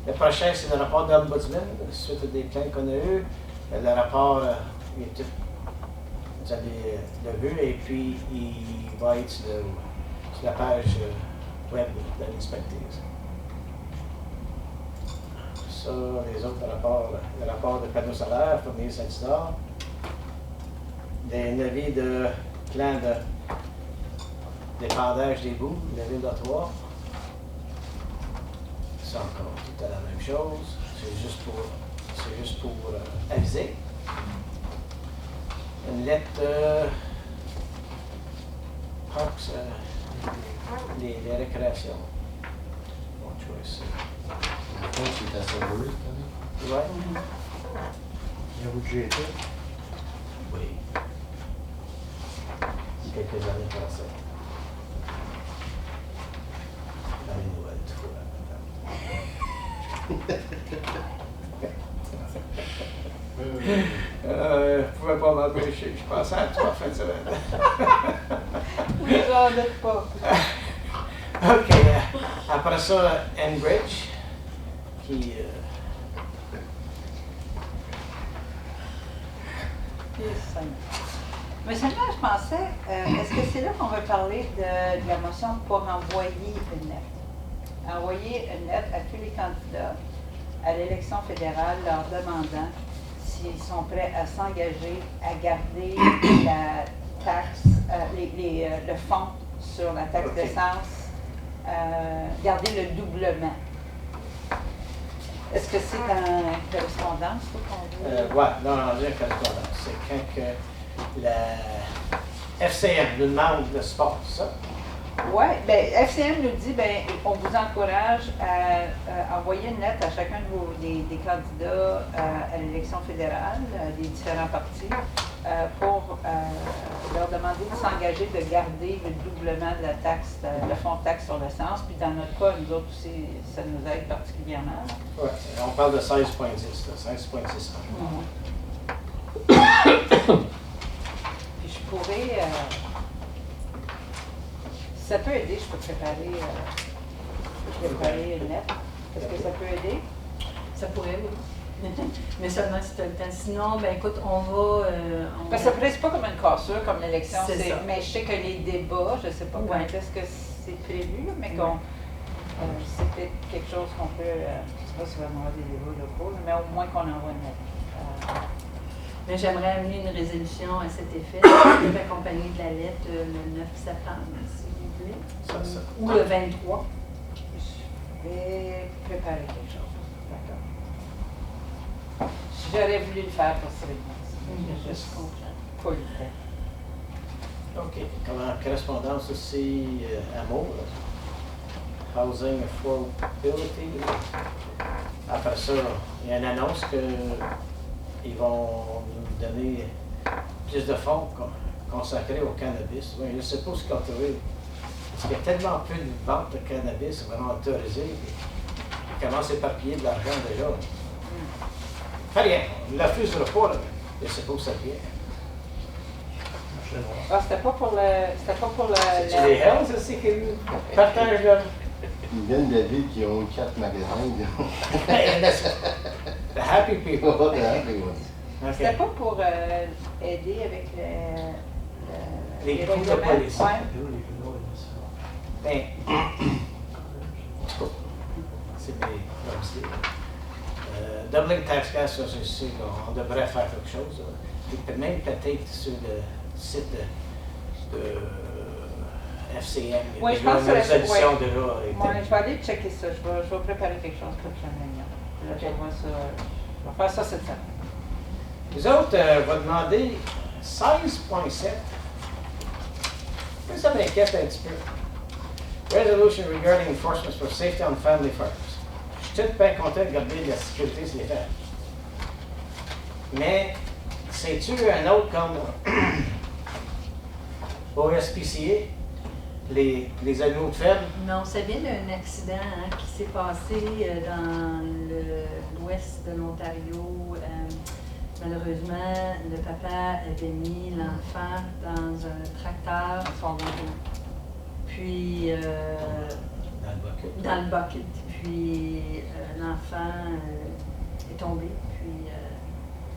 Le prochain, c'est le rapport d'Ombudsman, suite à des plaintes qu'on a eues. Le rapport, il est tout. Vous allez le vu et puis il va être sur la page web de la municipalité. Ça, les autres rapports, le rapport de panneaux solaires, fournier Saint-Isidore, des avis de plan d'épandage des boues de la ville d'Ottawa. C'est encore tout à la même chose. C'est juste pour aviser. Une lettre Parks, les récréations. Bon choix. Je pense qu'il est à Sudbury cette année. Ouais. Il y a où que j'ai été. Oui. Quelques années passées. Dans les nouvelles, je pouvais pas m'empêcher. Je pensais à toi en fin de semaine. Oui, j'en doute pas. OK. Après ça, Enbridge, qui... Mais seulement, je pensais, est-ce que c'est là qu'on va parler de la motion pour envoyer une lettre? Envoyer une lettre à tous les candidats à l'élection fédérale leur demandant s'ils sont prêts à s'engager à garder la taxe, le fonds sur la taxe d'essence, garder le doublement. Est-ce que c'est en correspondance qu'on veut? Oui, non, j'ai correspondance. C'est quand que la FCM nous demande le support, c'est ça? Oui, bien, FCM nous dit, bien, on vous encourage à envoyer une lettre à chacun des candidats à l'élection fédérale, des différents partis, pour leur demander de s'engager de garder le doublement de la taxe, le fonds de taxe sur l'essence. Puis dans notre cas, nous autres aussi, ça nous aide particulièrement. Oui, on parle de 16,10, 16,6. Puis je pourrais... ça peut aider, je peux préparer une lettre. Est-ce que ça peut aider? Ça pourrait, oui. Mais seulement si tu as le temps. Sinon, ben écoute, on va... Parce que ça ne presse pas comme une cassure, comme l'élection. C'est ça. Mais je sais que les débats, je ne sais pas quand Ouais. est-ce que c'est prévu, là, mais c'est peut-être quelque chose qu'on peut... je ne sais pas si on va avoir des débats locaux, mais au moins qu'on envoie une lettre. Mais j'aimerais amener une résolution à cet effet, peut-être accompagnée de la lettre le 9 septembre, s'il vous plaît. Ça. Ou le 23. Je vais préparer quelque chose. D'accord. J'aurais voulu le faire pour Céline. Je comprends. Pas le temps. OK. Comme en correspondance aussi, Amour, Housing Affordability. Après ça, il y a une annonce qu'ils vont nous donner plus de fonds consacrés au cannabis. Je ne sais pas ce qu'on a trouvé. Parce qu'il y a tellement peu de ventes de cannabis vraiment autorisées. Ils commencent à éparpiller de l'argent déjà. Fait rien. Il ne refusera pas, là. Je sais pas où ça vient. Ah, c'était pas pour le. C'est les Hells aussi qui partagent leur. Ils viennent de ville qui ont 4 magasins. The happy people. Pas de happy ones. OK. C'était pas pour aider avec Les coups de règlements? police. Ouais. Ben, c'est des comme c'est. Doubling tax gas, ça, je sais qu'on devrait faire quelque chose. Et même peut-être sur le site de FCM. Oui, il y je a pense déjà que une ça solution ouais. déjà. Ouais, je vais aller checker ça. Je vais préparer quelque chose pour la réunion. Là, je vais faire ça cette semaine. Les autres vont demander 16.7. Ça m'inquiète un petit peu. Resolution regarding enforcement for safety on family farms. Je suis tout bien content de garder la sécurité sur les fermes. Mais, sais-tu un autre comme OSPCA, les animaux de ferme? Non, ça vient d'un accident qui s'est passé dans l'ouest de l'Ontario. Malheureusement, le papa avait mis l'enfant dans un tracteur. Puis, dans le bucket. Puis, l'enfant est tombé, puis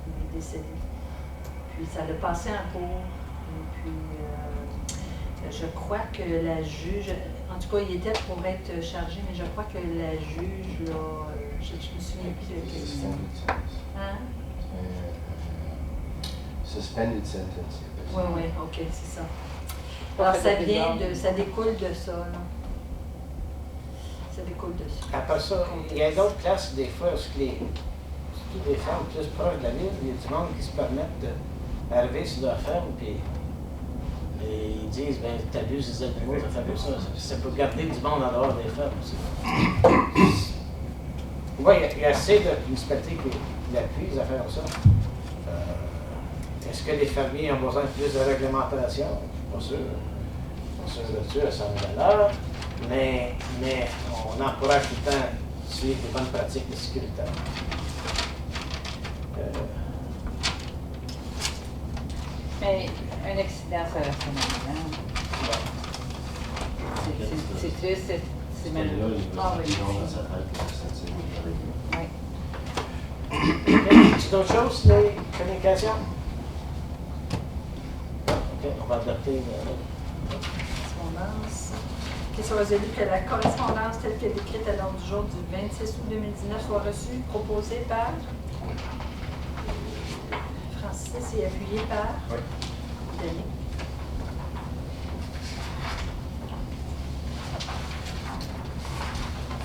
il est décédé. Puis, ça l'a passé en cours. Et puis, je crois que la juge, en tout cas, il était pour être chargé, mais je crois que la juge, là, je me souviens plus de quel hein? Suspended sentence. Oui, ok, c'est ça. Alors, ça découle de ça, là. Ça découle de ça. Après ça, il y a d'autres places, des fois, où surtout des fermes plus proches de la ville, il y a du monde qui se permettent d'arriver sur leur ferme, puis ils disent, ben, t'abuses des animaux, ça fait ça. Ça peut garder du monde en dehors des fermes aussi. Oui, il y a assez de municipalités qui l'appuient, les affaires comme ça. Est-ce que les fermiers ont besoin de plus de réglementation? Pas sûr. Pas sûr là-dessus, à 100 $. Mais on encourage tout le temps à suivre les bonnes pratiques de sécurité. Mais un accident, ça reste un accident. C'est triste, c'est malheureux. Ah oui. As-tu d'autres choses, les communications? OK, on va adopter Correspondance. Qu'il soit résolu que la correspondance telle qu'elle est décrite à l'ordre du jour du 26 août 2019 soit reçue, proposée par Francis et appuyée par Denis.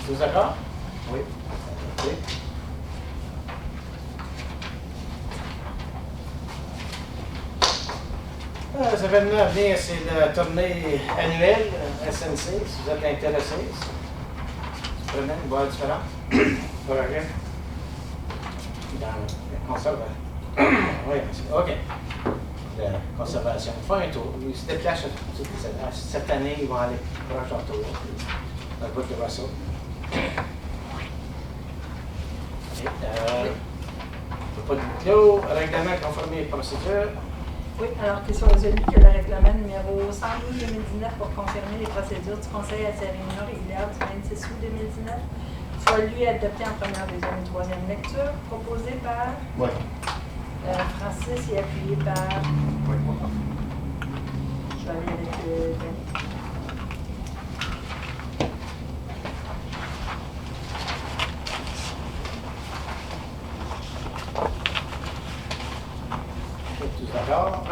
Vous êtes d'accord? Oui. OK. Les événements à venir, c'est la tournée annuelle SNC, si vous êtes intéressés. C'est vraiment une boîte différente. Projet. Dans la conservation. Oui, OK. La conservation. Ils font un tour. Ils se déplacent cette année, ils vont aller proche d'un tour. Dans le bout de Russell. Pas de clos, règlement conformé aux procédures. Oui, alors qu'il soit résolu que le règlement numéro 112-2019 pour confirmer les procédures du Conseil à sa réunion régulière du 26 août 2019 soit lu et adopté en première, deuxième et troisième lecture, proposé par Francis et appuyé par je vais aller avec Denis. Tous d'accord?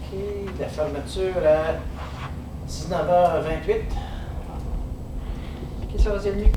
OK, la fermeture à 19h28. Qu'il soit résolu